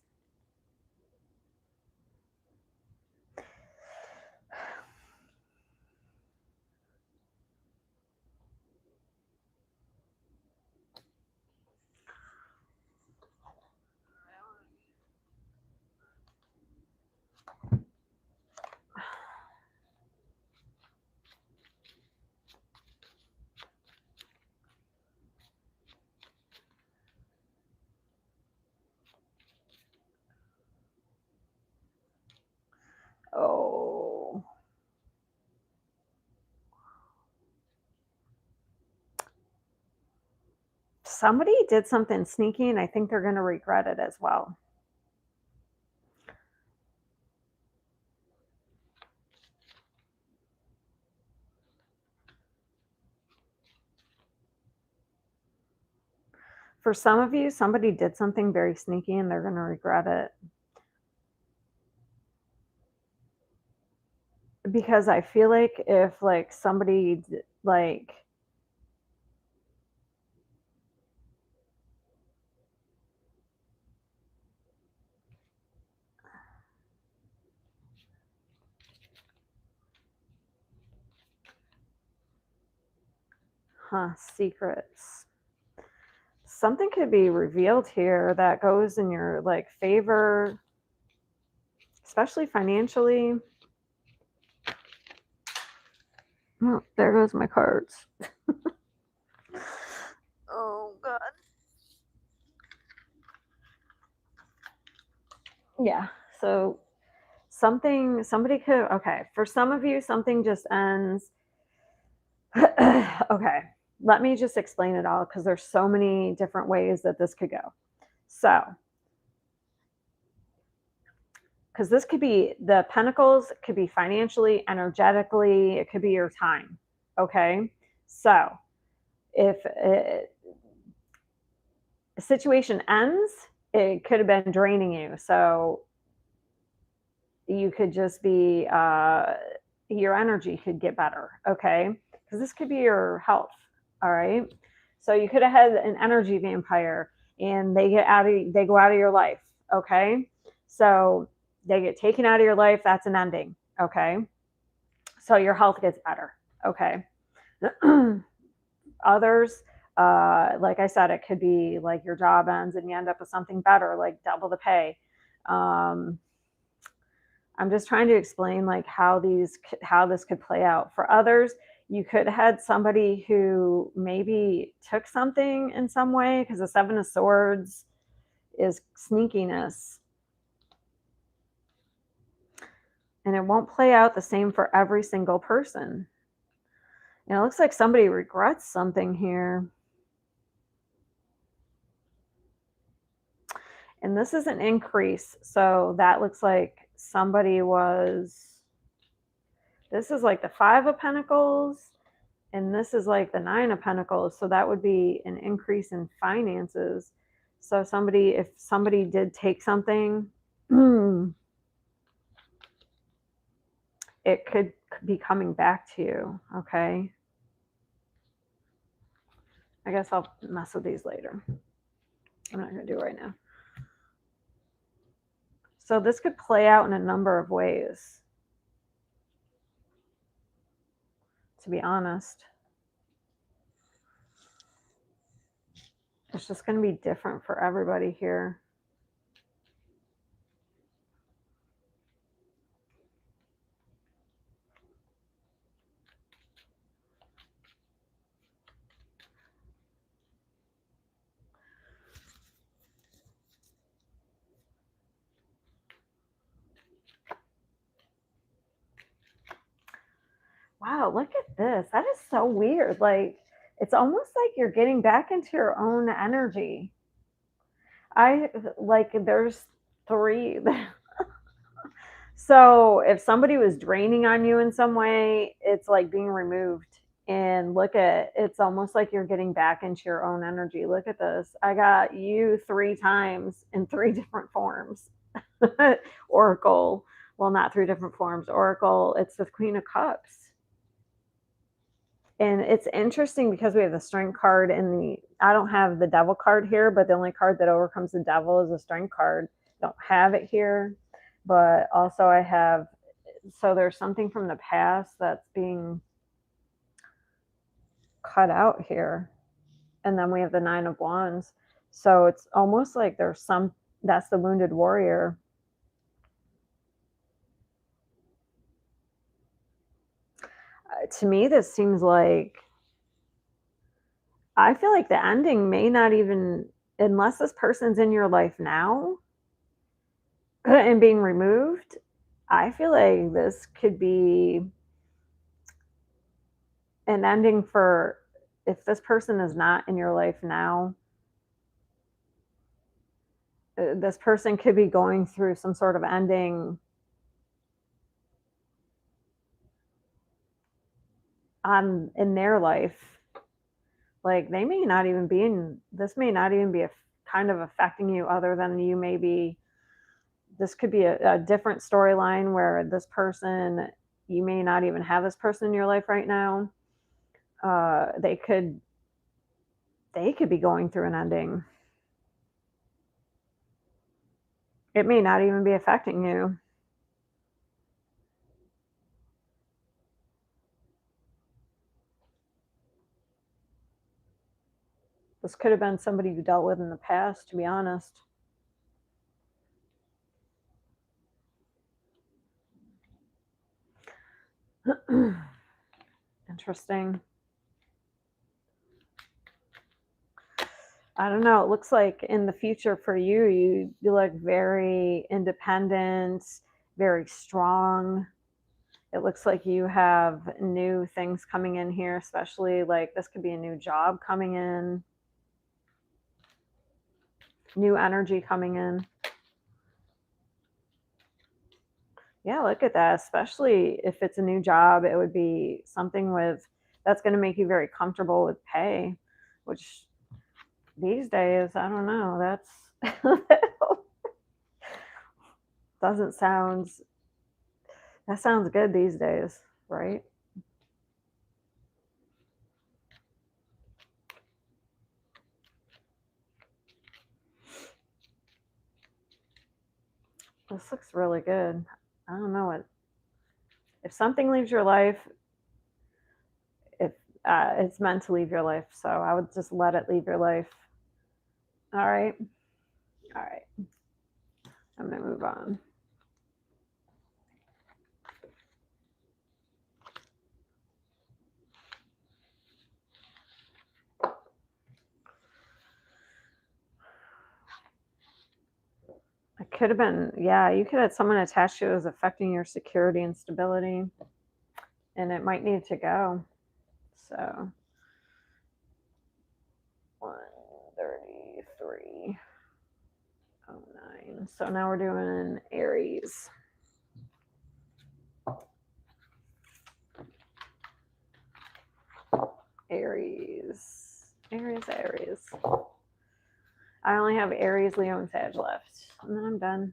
somebody did something sneaky and I think they're going to regret it as well. For some of you, somebody did something very sneaky and they're going to regret it. Because I feel like if like somebody like secrets. Something could be revealed here that goes in your like favor, especially financially. Oh, there goes my cards. Oh god. Yeah. So somebody could, okay, for some of you something just ends. Okay. Let me just explain it all because there's so many different ways that this could go. So, because this could be the pentacles, it could be financially, energetically, it could be your time. Okay. So, if a situation ends, it could have been draining you. So, you could just be, your energy could get better. Okay. Because this could be your health. All right. So, you could have had an energy vampire and they go out of your life. Okay. So, they get taken out of your life. That's an ending. Okay. So, your health gets better. Okay. Others, like I said, it could be like your job ends and you end up with something better, like double the pay. Um, I'm just trying to explain like how this could play out. For others, you could have had somebody who maybe took something in some way because the Seven of Swords is sneakiness. And it won't play out the same for every single person. And it looks like somebody regrets something here. And this is an increase. So that looks like somebody was, this is like the Five of Pentacles, and this is like the Nine of Pentacles. So that would be an increase in finances. So if somebody did take something, it could be coming back to you. Okay. I guess I'll mess with these later. I'm not going to do it right now. So this could play out in a number of ways, to be honest. It's just going to be different for everybody here. Wow, look at this. That is so weird. Like, it's almost like you're getting back into your own energy. There's three. So, if somebody was draining on you in some way, it's like being removed. And it's almost like you're getting back into your own energy. Look at this. I got you 3 times in 3 different forms. Oracle. Well, not 3 different forms. Oracle, it's the Queen of Cups. And it's interesting because we have the Strength card I don't have the Devil card here, but the only card that overcomes the Devil is the Strength card. Don't have it here, but also I have, so there's something from the past that's being cut out here. And then we have the Nine of Wands. So it's almost like that's the Wounded Warrior. To me, this seems like, I feel like the ending may not even, unless this person's in your life now and being removed, I feel like this could be an ending for, if this person is not in your life now, this person could be going through some sort of ending in their life. Like they may not even be in, this may not even be kind of affecting you, other than you maybe, this could be a different storyline where this person, you may not even have this person in your life right now. They could be going through an ending. It may not even be affecting you. This could have been somebody you dealt with in the past, to be honest. Interesting. I don't know. It looks like in the future for you, you look very independent, very strong. It looks like you have new things coming in here, especially like this could be a new job coming in, new energy coming in. Yeah, look at that. Especially if it's a new job, it would be something with that's going to make you very comfortable with pay, which these days, I don't know. That's doesn't sound, that sounds good these days, right? This looks really good. I don't know what, if something leaves your life, if it's meant to leave your life, so I would just let it leave your life. All right, all right. I'm gonna move on. It could have been, yeah, you could have someone attached to you as affecting your security and stability, and it might need to go. So 133.09. So now we're doing Aries. Aries. I only have Aries, Leo, and Sag left, and then I'm done.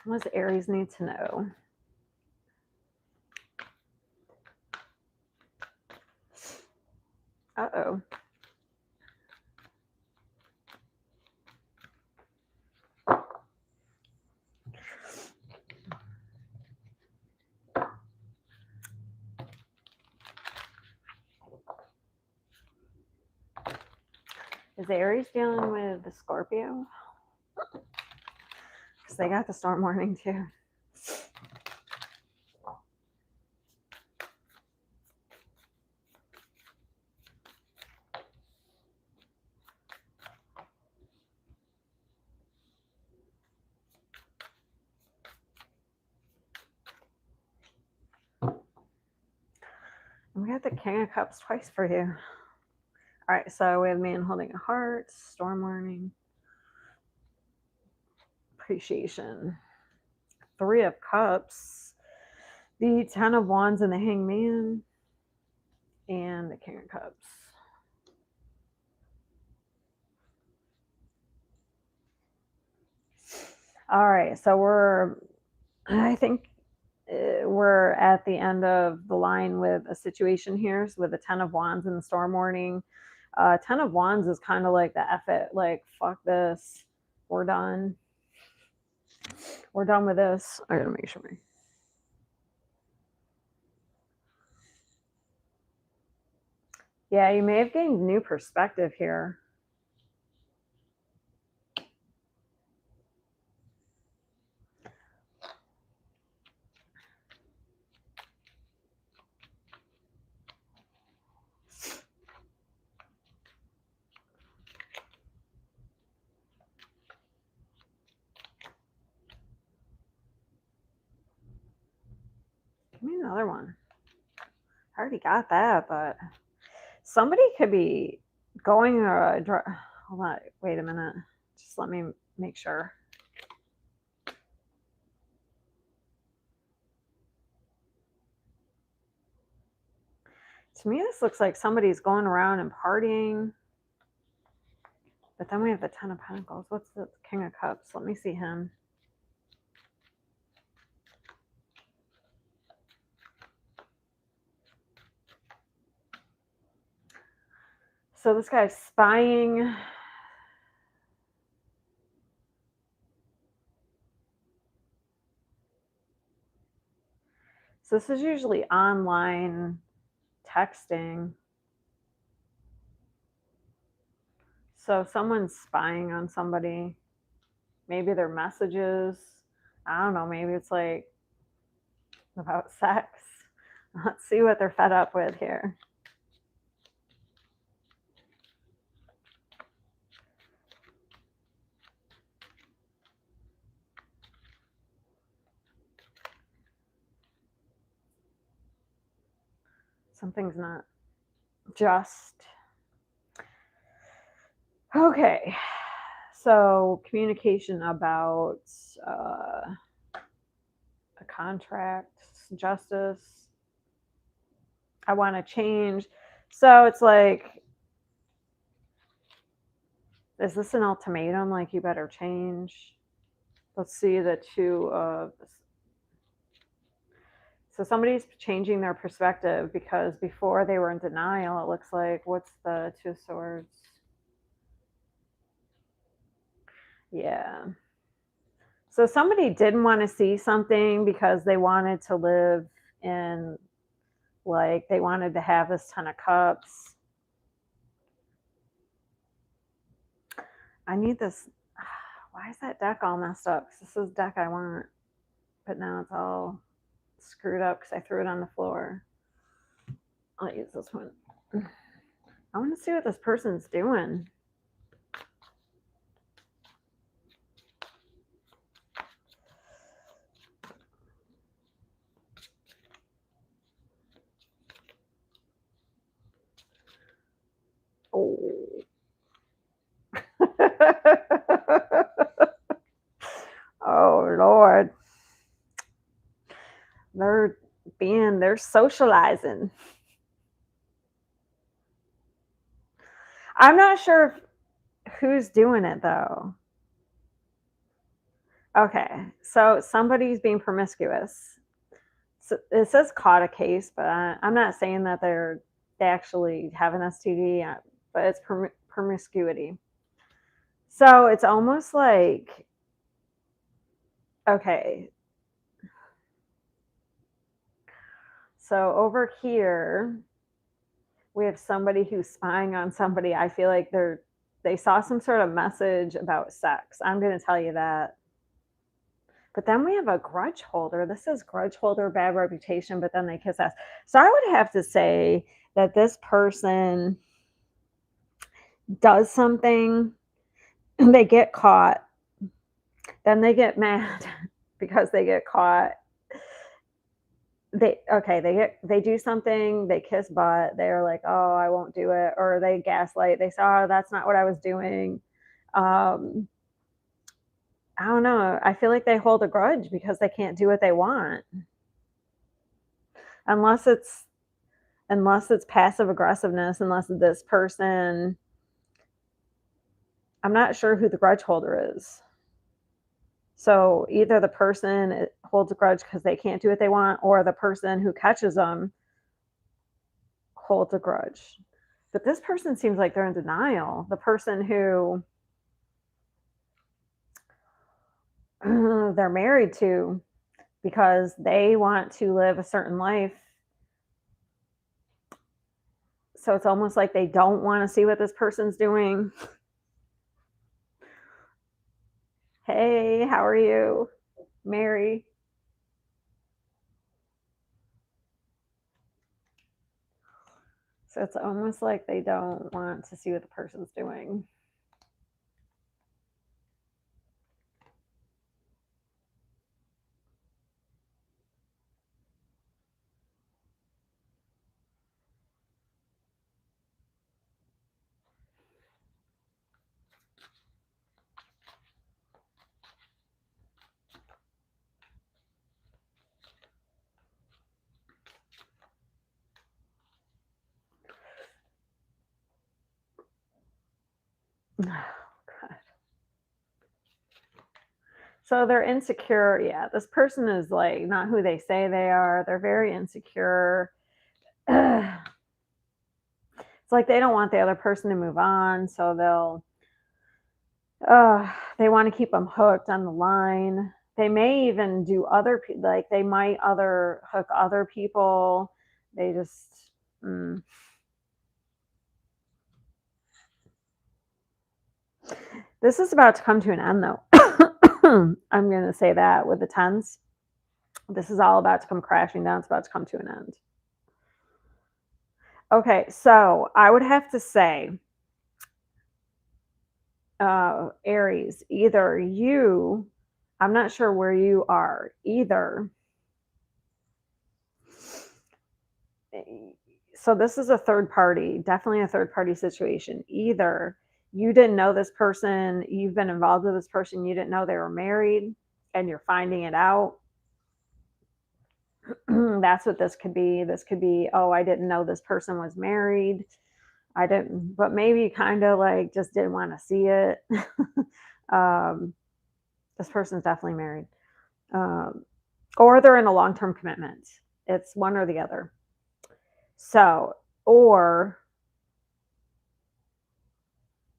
What does Aries need to know? Uh-oh. Is Aries dealing with the Scorpio? Because they got the storm warning too. We got the King of Cups twice for you. All right, so we have man holding a heart, storm warning, appreciation, 3 of Cups, the 10 of Wands and the Hangman, and the King of Cups. All right, so I think we're at the end of the line with a situation here, so with the 10 of Wands and the storm warning. 10 of Wands is kind of like the F it, like, fuck this. We're done. We're done with this. I gotta make sure. Yeah, you may have gained new perspective here. another one. I already got that, but somebody could be going hold on, wait a minute. Just let me make sure. To me, this looks like somebody's going around and partying. But then we have the Ten of Pentacles. What's the King of Cups? Let me see him. So this guy's spying. So this is usually online texting. So someone's spying on somebody. Maybe their messages. I don't know. Maybe it's like about sex. Let's see what they're fed up with here. Something's not just. Okay. So communication about a contract, justice. I want to change. So it's like, is this an ultimatum? Like, you better change. Let's see the two of. So somebody's changing their perspective because before they were in denial, it looks like. What's the Two of Swords? Yeah. So somebody didn't want to see something because they wanted to live in, like, they wanted to have this Ten of Cups. I need this. Why is that deck all messed up? This is the deck I want, but now it's all screwed up because I threw it on the floor. I'll use this one. I want to see what this person's doing. Oh. Oh, Lord. They're socializing. I'm not sure who's doing it, though. Okay, so somebody's being promiscuous. So it says caught a case, but I'm not saying that they actually have an STD, but it's promiscuity. So it's almost like, okay. So over here, we have somebody who's spying on somebody. I feel like they saw some sort of message about sex. I'm going to tell you that. But then we have a grudge holder. This is grudge holder, bad reputation, but then they kiss ass. So I would have to say that this person does something, they get caught, then they get mad because they get caught. They do something, they kiss butt, they're like, oh, I won't do it, or they gaslight, they say, oh, that's not what I was doing. I don't know, I feel like they hold a grudge because they can't do what they want, unless it's passive aggressiveness, unless this person, I'm not sure who the grudge holder is. So either the person holds a grudge because they can't do what they want, or the person who catches them holds a grudge. But this person seems like they're in denial. The person who they're married to, because they want to live a certain life. So it's almost like they don't want to see what this person's doing. Hey, how are you, Mary? So it's almost like they don't want to see what the person's doing. God. So they're insecure. Yeah, this person is like not who they say they are. They're very insecure. It's like they don't want the other person to move on, so they want to keep them hooked on the line. They may even do like they might other hook other people. They just mm. This is about to come to an end though. I'm going to say that with the tens. This is all about to come crashing down. It's about to come to an end. Okay, so I would have to say, Aries, either you, I'm not sure where you are, either. So this is a third party, definitely a third party situation. Either you didn't know this person, you've been involved with this person, you didn't know they were married, and you're finding it out. That's what this could be. This could be, oh, I didn't know this person was married. I didn't, but maybe kind of like just didn't want to see it. um, this person's definitely married. Or they're in a long term commitment. It's one or the other. So, or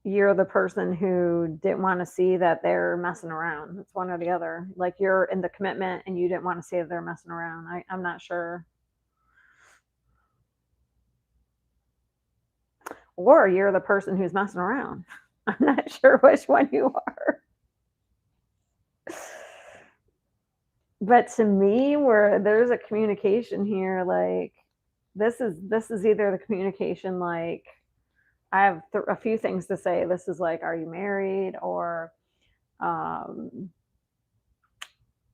you're the person who didn't want to see that they're messing around. It's one or the other. Like you're in the commitment and you didn't want to see that they're messing around. I'm not sure. Or you're the person who's messing around. I'm not sure which one you are. But to me, where there's a communication here, like this is either the communication like I have a few things to say. This is like, are you married? Or um,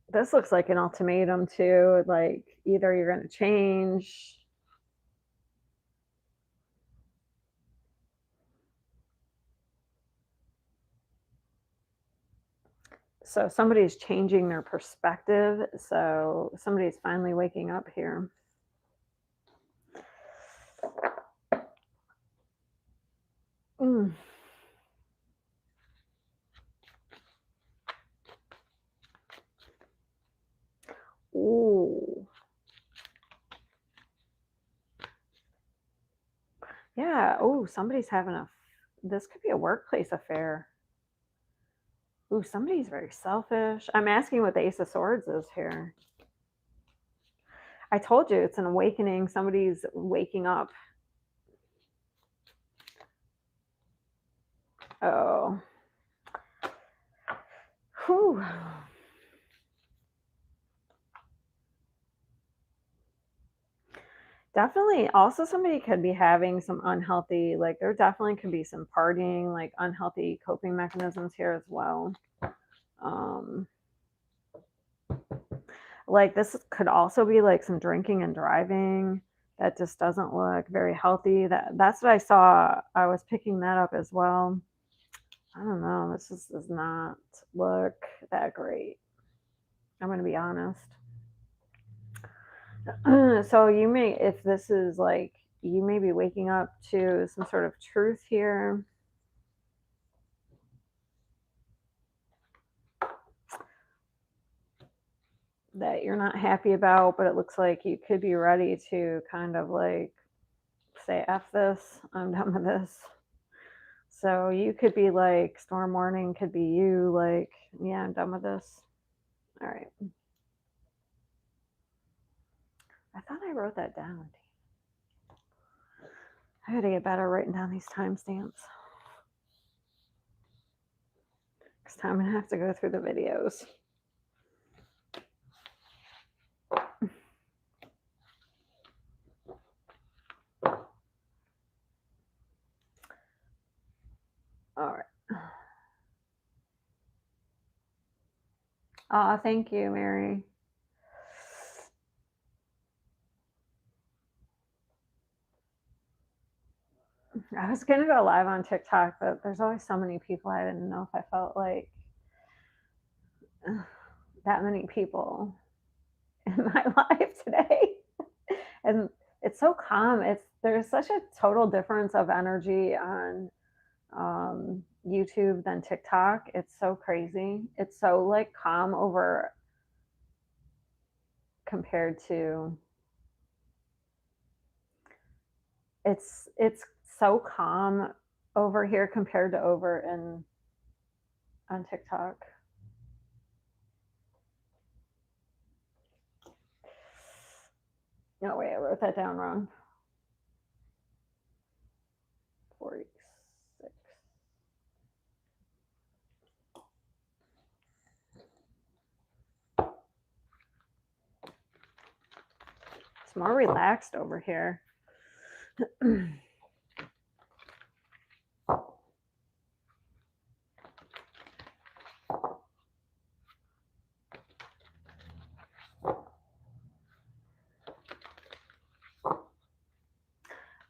this looks like an ultimatum too. Like either you're going to change. So somebody's changing their perspective. So somebody's finally waking up here. Mm. Ooh. Yeah. Oh, somebody's having this could be a workplace affair. Ooh, somebody's very selfish. I'm asking what the Ace of Swords is here. I told you it's an awakening. Somebody's waking up. Oh. Whew. Definitely. Also, somebody could be having some unhealthy, like, there definitely could be some partying, like, unhealthy coping mechanisms here as well. Um, like, this could also be like some drinking and driving that just doesn't look very healthy. That's what I saw. I was picking that up as well. I don't know. This just does not look that great. I'm going to be honest. So you may, if this is like, you may be waking up to some sort of truth here. That you're not happy about, but it looks like you could be ready to kind of like say, F this, I'm done with this. So you could be like, storm warning could be you, like, yeah, I'm done with this. All right. I thought I wrote that down. I gotta get better writing down these timestamps. Next time I'm gonna have to go through the videos. All right. Oh, thank you, Mary. I was gonna go live on TikTok, but there's always so many people. I didn't know if I felt like that many people in my life today. And it's so calm. There's such a total difference of energy on YouTube than TikTok. It's so crazy. It's so like calm over compared to it's so calm over here compared to over in on TikTok. No, wait, I wrote that down wrong. 46. It's more relaxed over here.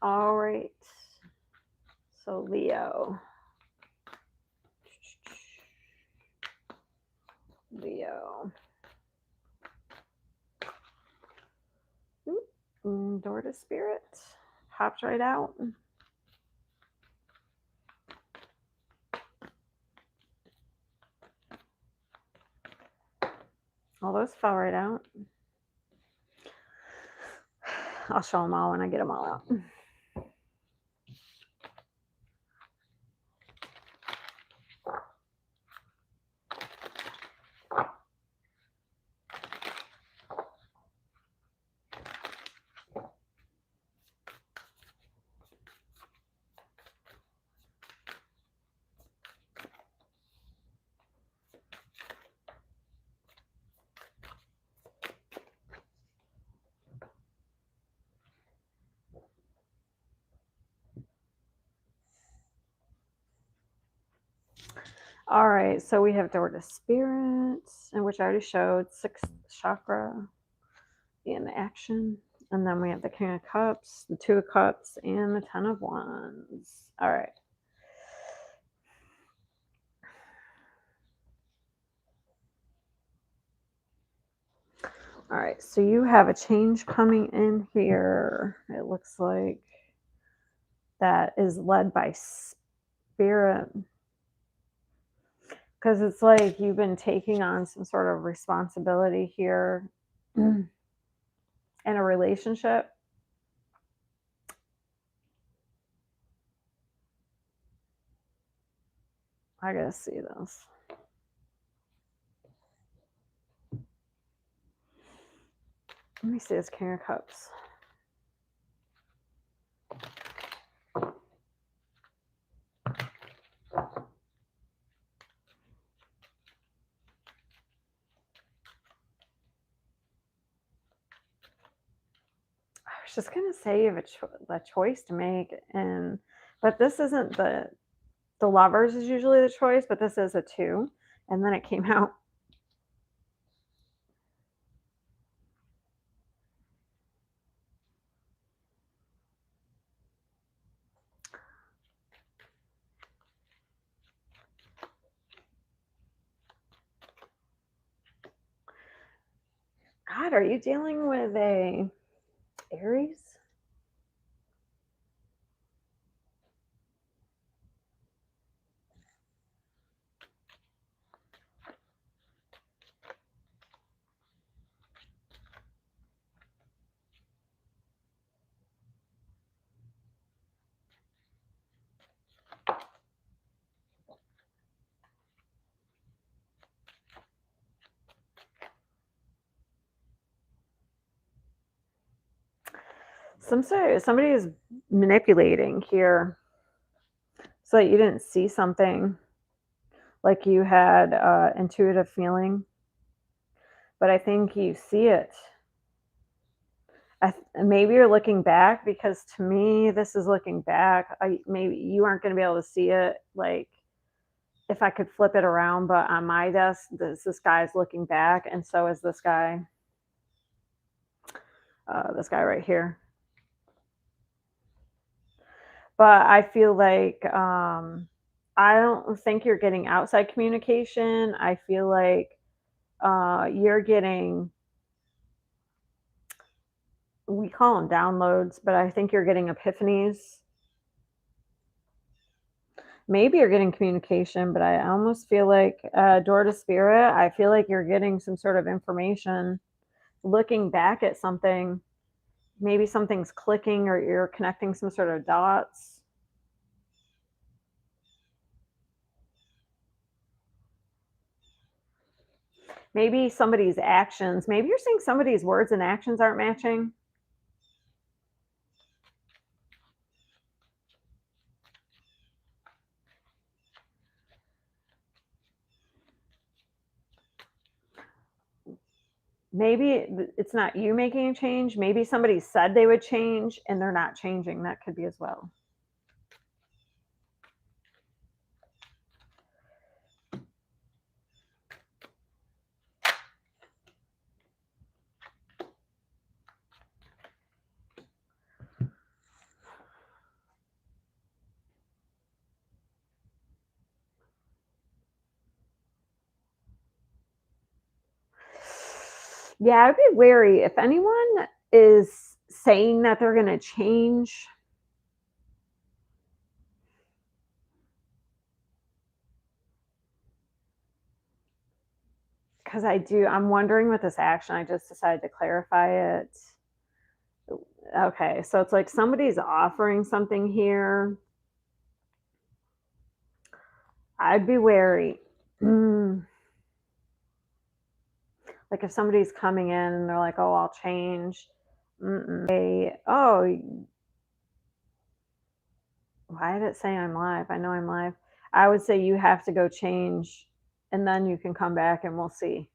All right. So Leo. Door to Spirit. Popped right out. All those fell right out. I'll show them all when I get them all out. All right, so we have Door to Spirit, and which I already showed, 6th chakra in action. And then we have the King of Cups, the 2 of Cups, and the 10 of Wands. All right. All right, so you have a change coming in here. It looks like that is led by Spirit. Because it's like you've been taking on some sort of responsibility here in a relationship. I gotta see this. Let me see this King of Cups. I was just gonna say you have a choice to make, but this isn't the Lovers is usually the choice, but this is a 2, and then it came out. God, are you dealing with a Aries? Somebody is manipulating here so that you didn't see something, like you had intuitive feeling, but I think you see it. Maybe you're looking back, because to me this is looking back. Maybe you aren't going to be able to see it, like if I could flip it around, but on my desk this guy's looking back, and so is this guy right here. But I feel like I don't think you're getting outside communication. I feel like you're getting, we call them downloads, but I think you're getting epiphanies. Maybe you're getting communication, but I almost feel like, door to spirit, I feel like you're getting some sort of information, looking back at something. Maybe something's clicking or you're connecting some sort of dots. Maybe somebody's actions, maybe you're saying somebody's words and actions aren't matching. Maybe it's not you making a change. Maybe somebody said they would change and they're not changing. That could be as well. Yeah, I'd be wary. If anyone is saying that they're going to change, because I'm wondering with this action, I just decided to clarify it. Okay, so it's like somebody's offering something here. I'd be wary. Mm. Like if somebody's coming in and they're like, "Oh, I'll change." Oh, why did it say I'm live? I know I'm live. I would say you have to go change and then you can come back and we'll see.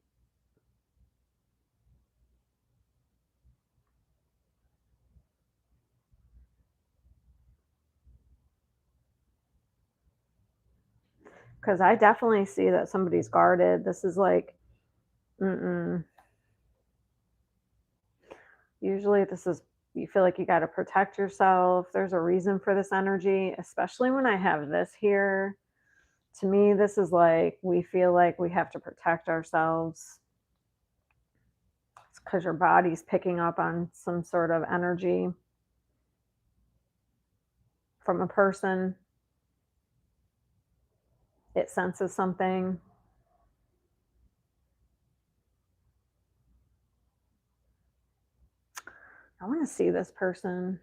Because I definitely see that somebody's guarded. This is like, mm-mm. Usually, this is, you feel like you got to protect yourself. There's a reason for this energy, especially when I have this here. To me, this is like we feel like we have to protect ourselves. It's because your body's picking up on some sort of energy from a person, it senses something. I want to see this person.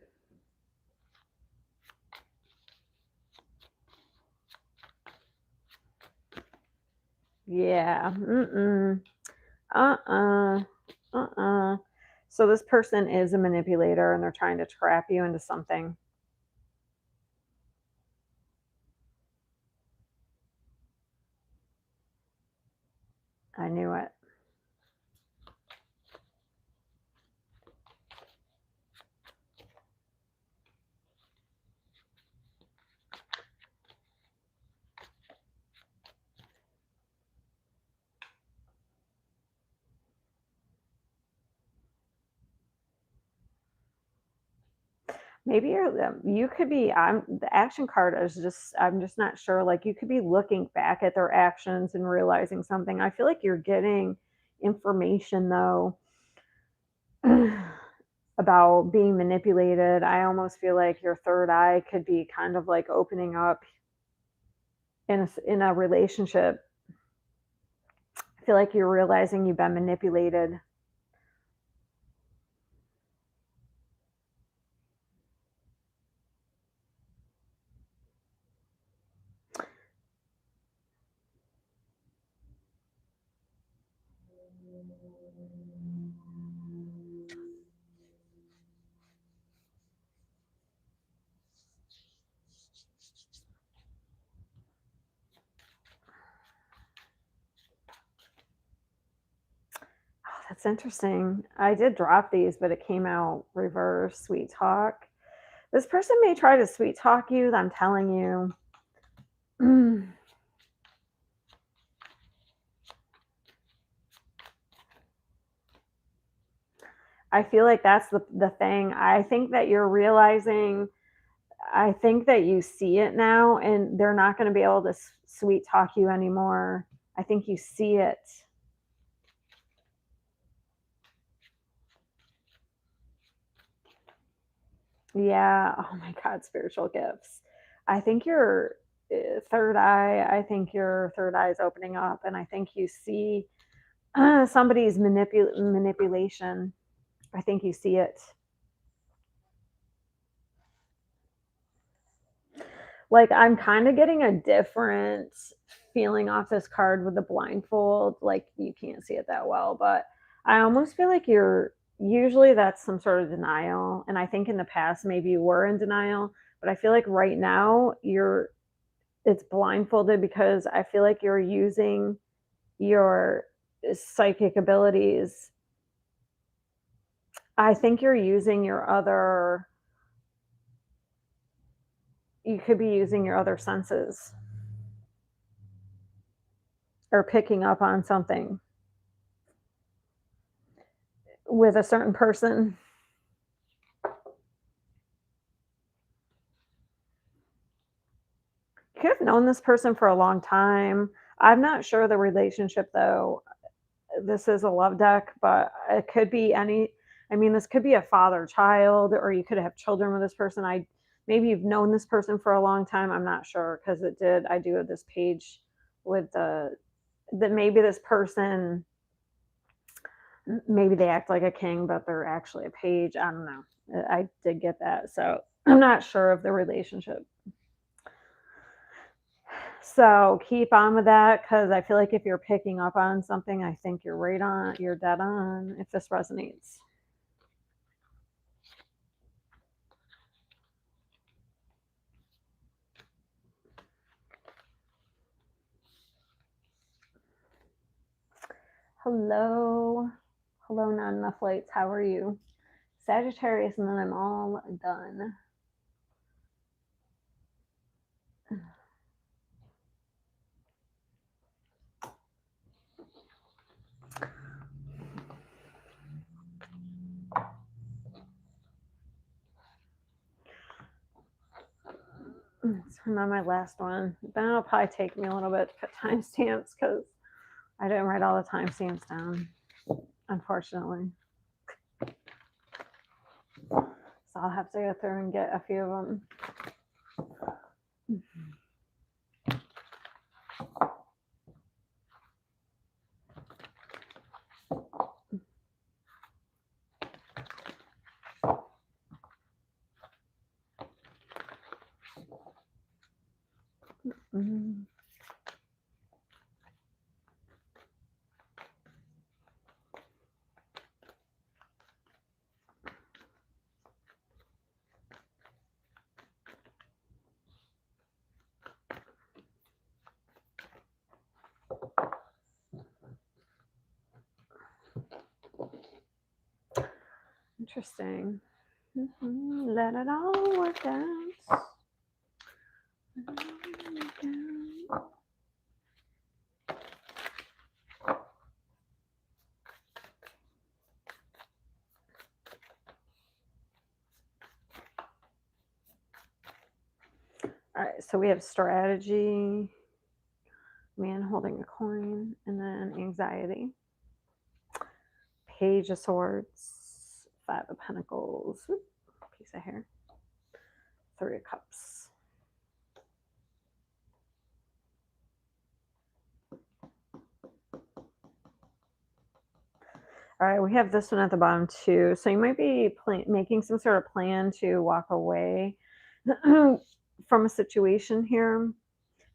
Yeah. Mm-mm. Uh-uh. Uh-uh. So this person is a manipulator and they're trying to trap you into something. I knew it. Maybe you could be, the action card is just, I'm just not sure. Like you could be looking back at their actions and realizing something. I feel like you're getting information though about being manipulated. I almost feel like your third eye could be kind of like opening up in a relationship. I feel like you're realizing you've been manipulated. Oh, that's interesting. I did drop these, but it came out reverse sweet talk. This person may try to sweet talk you, I'm telling you. I feel like that's the thing. I think that you're realizing, I think that you see it now and they're not going to be able to sweet talk you anymore. I think you see it. Yeah. Oh my God, spiritual gifts. I think you're, third eye. I think your third eye is opening up, and I think you see somebody's manipulation. I think you see it. Like, I'm kind of getting a different feeling off this card with the blindfold. Like, you can't see it that well, but I almost feel like you're usually that's some sort of denial. And I think in the past, maybe you were in denial, but I feel like right now it's blindfolded because I feel like you're using your psychic abilities. I think you're using you could be using your other senses or picking up on something with a certain person. You could have known this person for a long time. I'm not sure the relationship though. This is a love deck, but it could be this could be a father child, or you could have children with this person. Maybe you've known this person for a long time. I'm not sure because I do have this page with that maybe this person, maybe they act like a king, but they're actually a page. I don't know. I did get that. So I'm not sure of the relationship. So keep on with that because I feel like if you're picking up on something, I think you're dead on if this resonates. Hello. Hello, not enough lights. How are you? Sagittarius, and then I'm all done. I'm on my last one. Then it'll probably take me a little bit to put timestamps because I didn't write all the timestamps down, unfortunately. So I'll have to go through and get a few of them. Mm-hmm. Interesting. Let it all work out. All right, so we have strategy, man holding a coin, and then anxiety. Page of Swords, Five of Pentacles, piece of hair, Three of Cups. All right, we have this one at the bottom too. So you might be making some sort of plan to walk away from a situation here.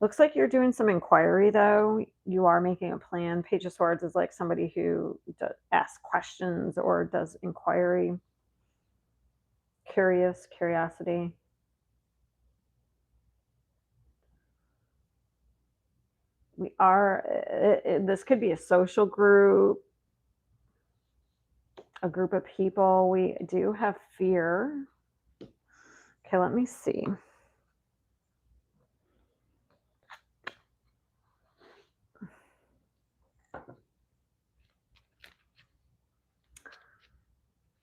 Looks like you're doing some inquiry though. You are making a plan. Page of Swords is like somebody who asks questions or does inquiry. Curiosity. This could be a social group, a group of people. We do have fear. Okay, let me see.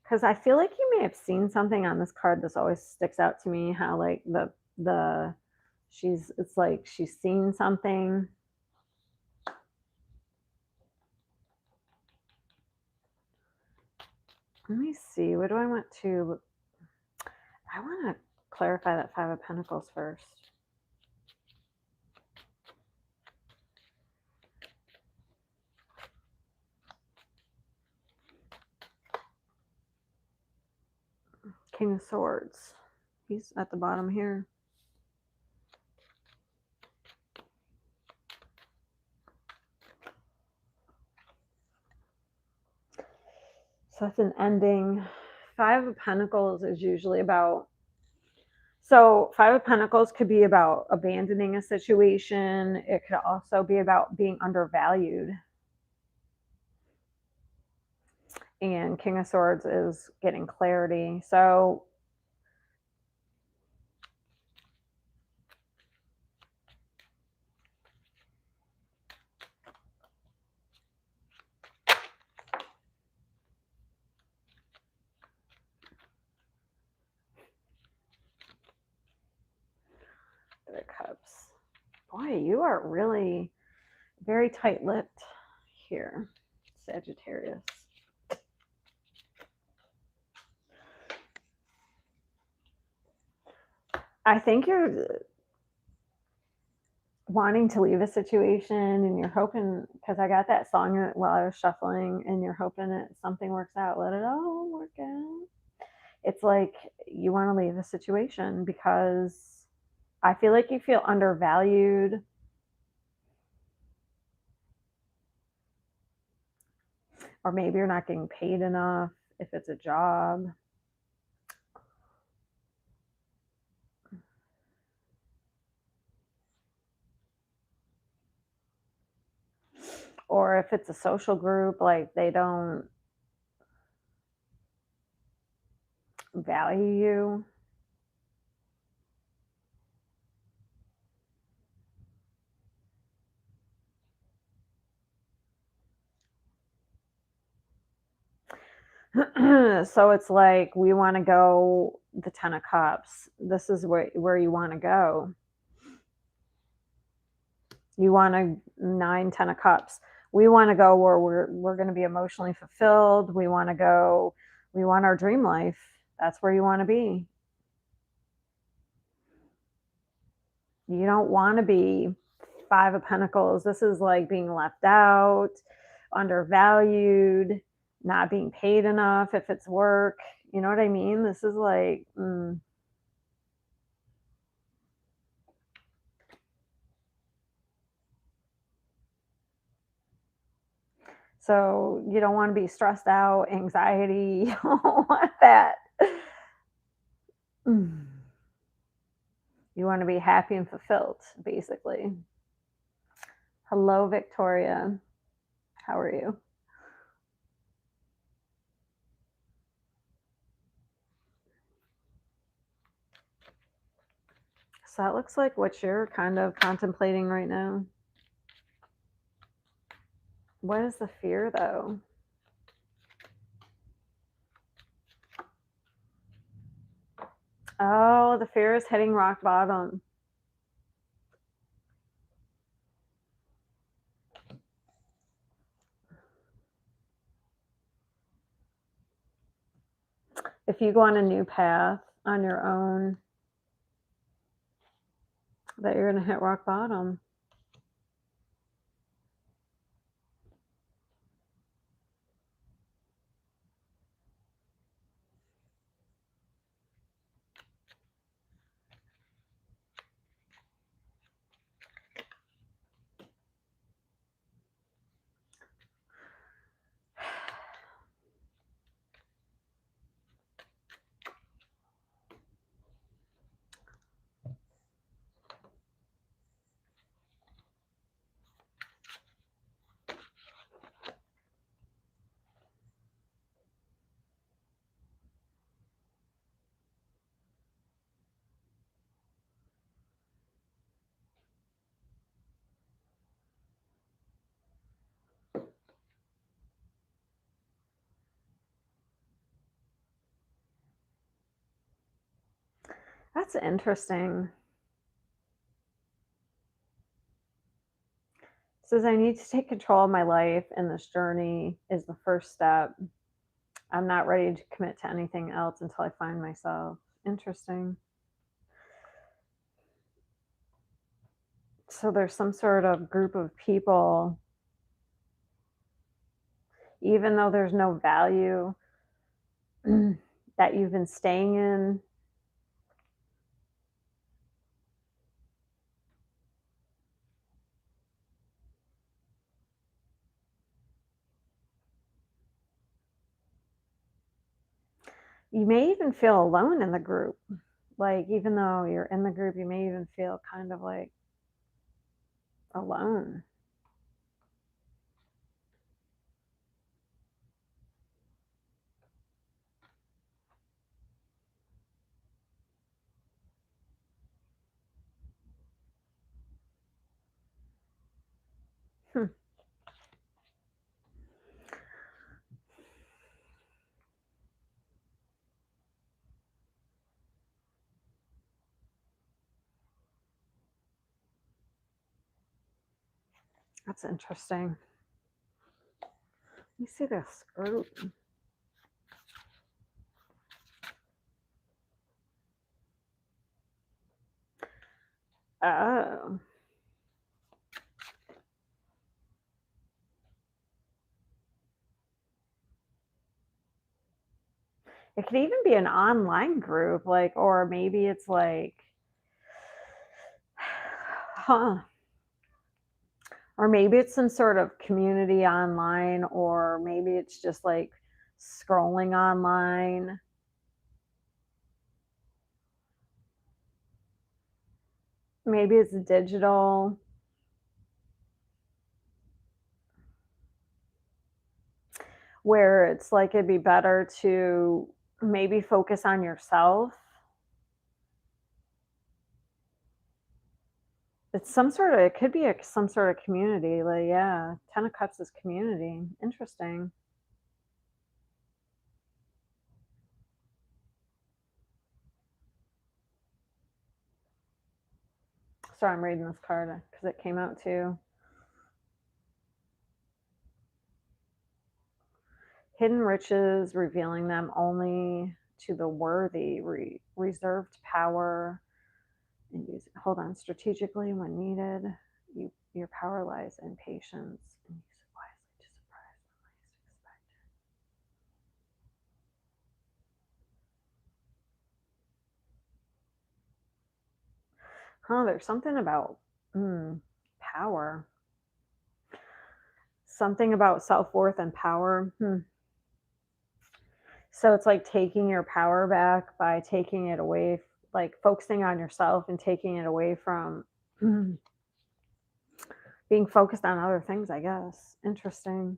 Because I feel like you may have seen something on this card. This always sticks out to me, how like it's like she's seen something. Let me see. What do I want to? I want to clarify that Five of Pentacles first. King of Swords. He's at the bottom here. So that's an ending. Five of Pentacles is usually about, so Five of Pentacles could be about abandoning a situation. It could also be about being undervalued. And King of Swords is getting clarity. So Three of Cups. Boy, you are really very tight-lipped here, Sagittarius. I think you're wanting to leave a situation and you're hoping, because I got that song while I was shuffling, and you're hoping that something works out. Let it all work out. It's like you want to leave a situation because I feel like you feel undervalued. Or maybe you're not getting paid enough if it's a job. Or if it's a social group, like they don't value you. So it's like we want to go the Ten of Cups. This is where you want to go. You want a 9, 10 of Cups. We want to go where we're going to be emotionally fulfilled. We want to go. We want our dream life. That's where you want to be. You don't want to be Five of Pentacles. This is like being left out, undervalued, not being paid enough if it's work. You know what I mean? This is like, so you don't want to be stressed out, anxiety. You don't want that. You want to be happy and fulfilled, basically. Hello, Victoria. How are you? So that looks like what you're kind of contemplating right now. What is the fear, though? Oh, the fear is hitting rock bottom. If you go on a new path on your own, that you're going to hit rock bottom. That's interesting. It says I need to take control of my life, and this journey is the first step. I'm not ready to commit to anything else until I find myself. Interesting. So there's some sort of group of people, even though there's no value, that you've been staying in. You may even feel alone in the group. Like, even though you're in the group, you may even feel kind of like alone. Hmm. That's interesting. Let me see this group. Oh. It could even be an online group, like, or maybe it's like, huh. Or maybe it's some sort of community online, or maybe it's just like scrolling online. Maybe it's digital. Where it's like it'd be better to maybe focus on yourself. It's some sort of, it could be some sort of community. Like, yeah, 10 of Cups is community. Interesting. Sorry, I'm reading this card because it came out too. Hidden riches, revealing them only to the worthy, reserved power, and use it. Hold on, strategically when needed. Your power lies in patience, and use it wisely to surprise the least expected. Huh, there's something about power. Something about self-worth and power. So it's like taking your power back by taking it away, like focusing on yourself and taking it away from being focused on other things, I guess. Interesting.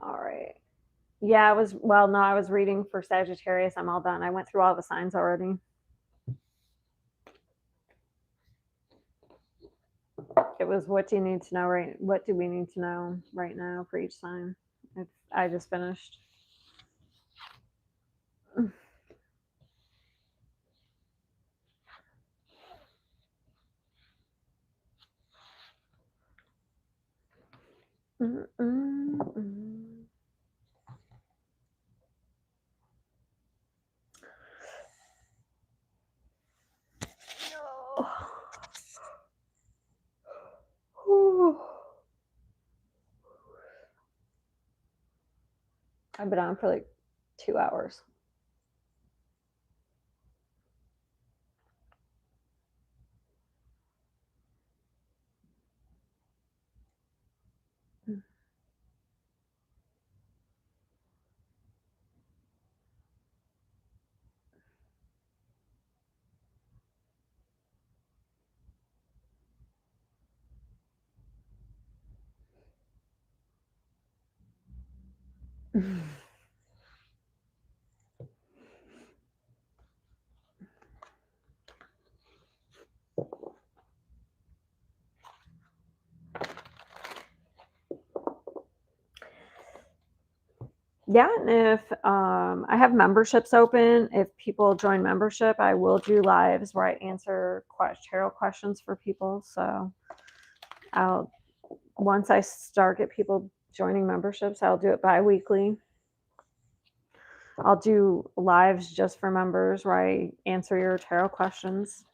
All right. Yeah, I was reading for Sagittarius. I'm all done. I went through all the signs already. It was what do you need to know what do we need to know right now for each sign? I just finished. I've been on for like 2 hours. Yeah, and if I have memberships open, if people join membership, I will do lives where I answer tarot questions for people. So I'll once I start get people joining memberships. I'll do it bi-weekly. I'll do lives just for members where I answer your tarot questions.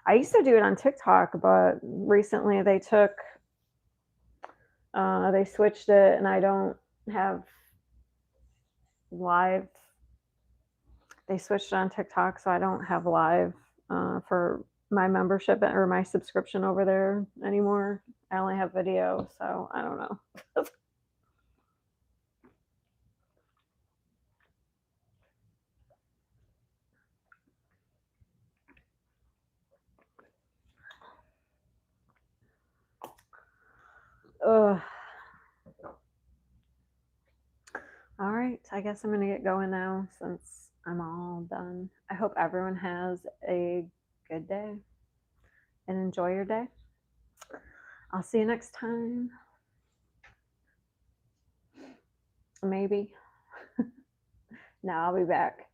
I used to do it on TikTok, but recently they switched it, and I don't have live. They switched it on TikTok, so I don't have live for my membership or my subscription over there anymore. I only have video, so I don't know. Ugh. All right, I guess I'm going to get going now since I'm all done. I hope everyone has a good day and enjoy your day. I'll see you next time. Maybe. No, I'll be back.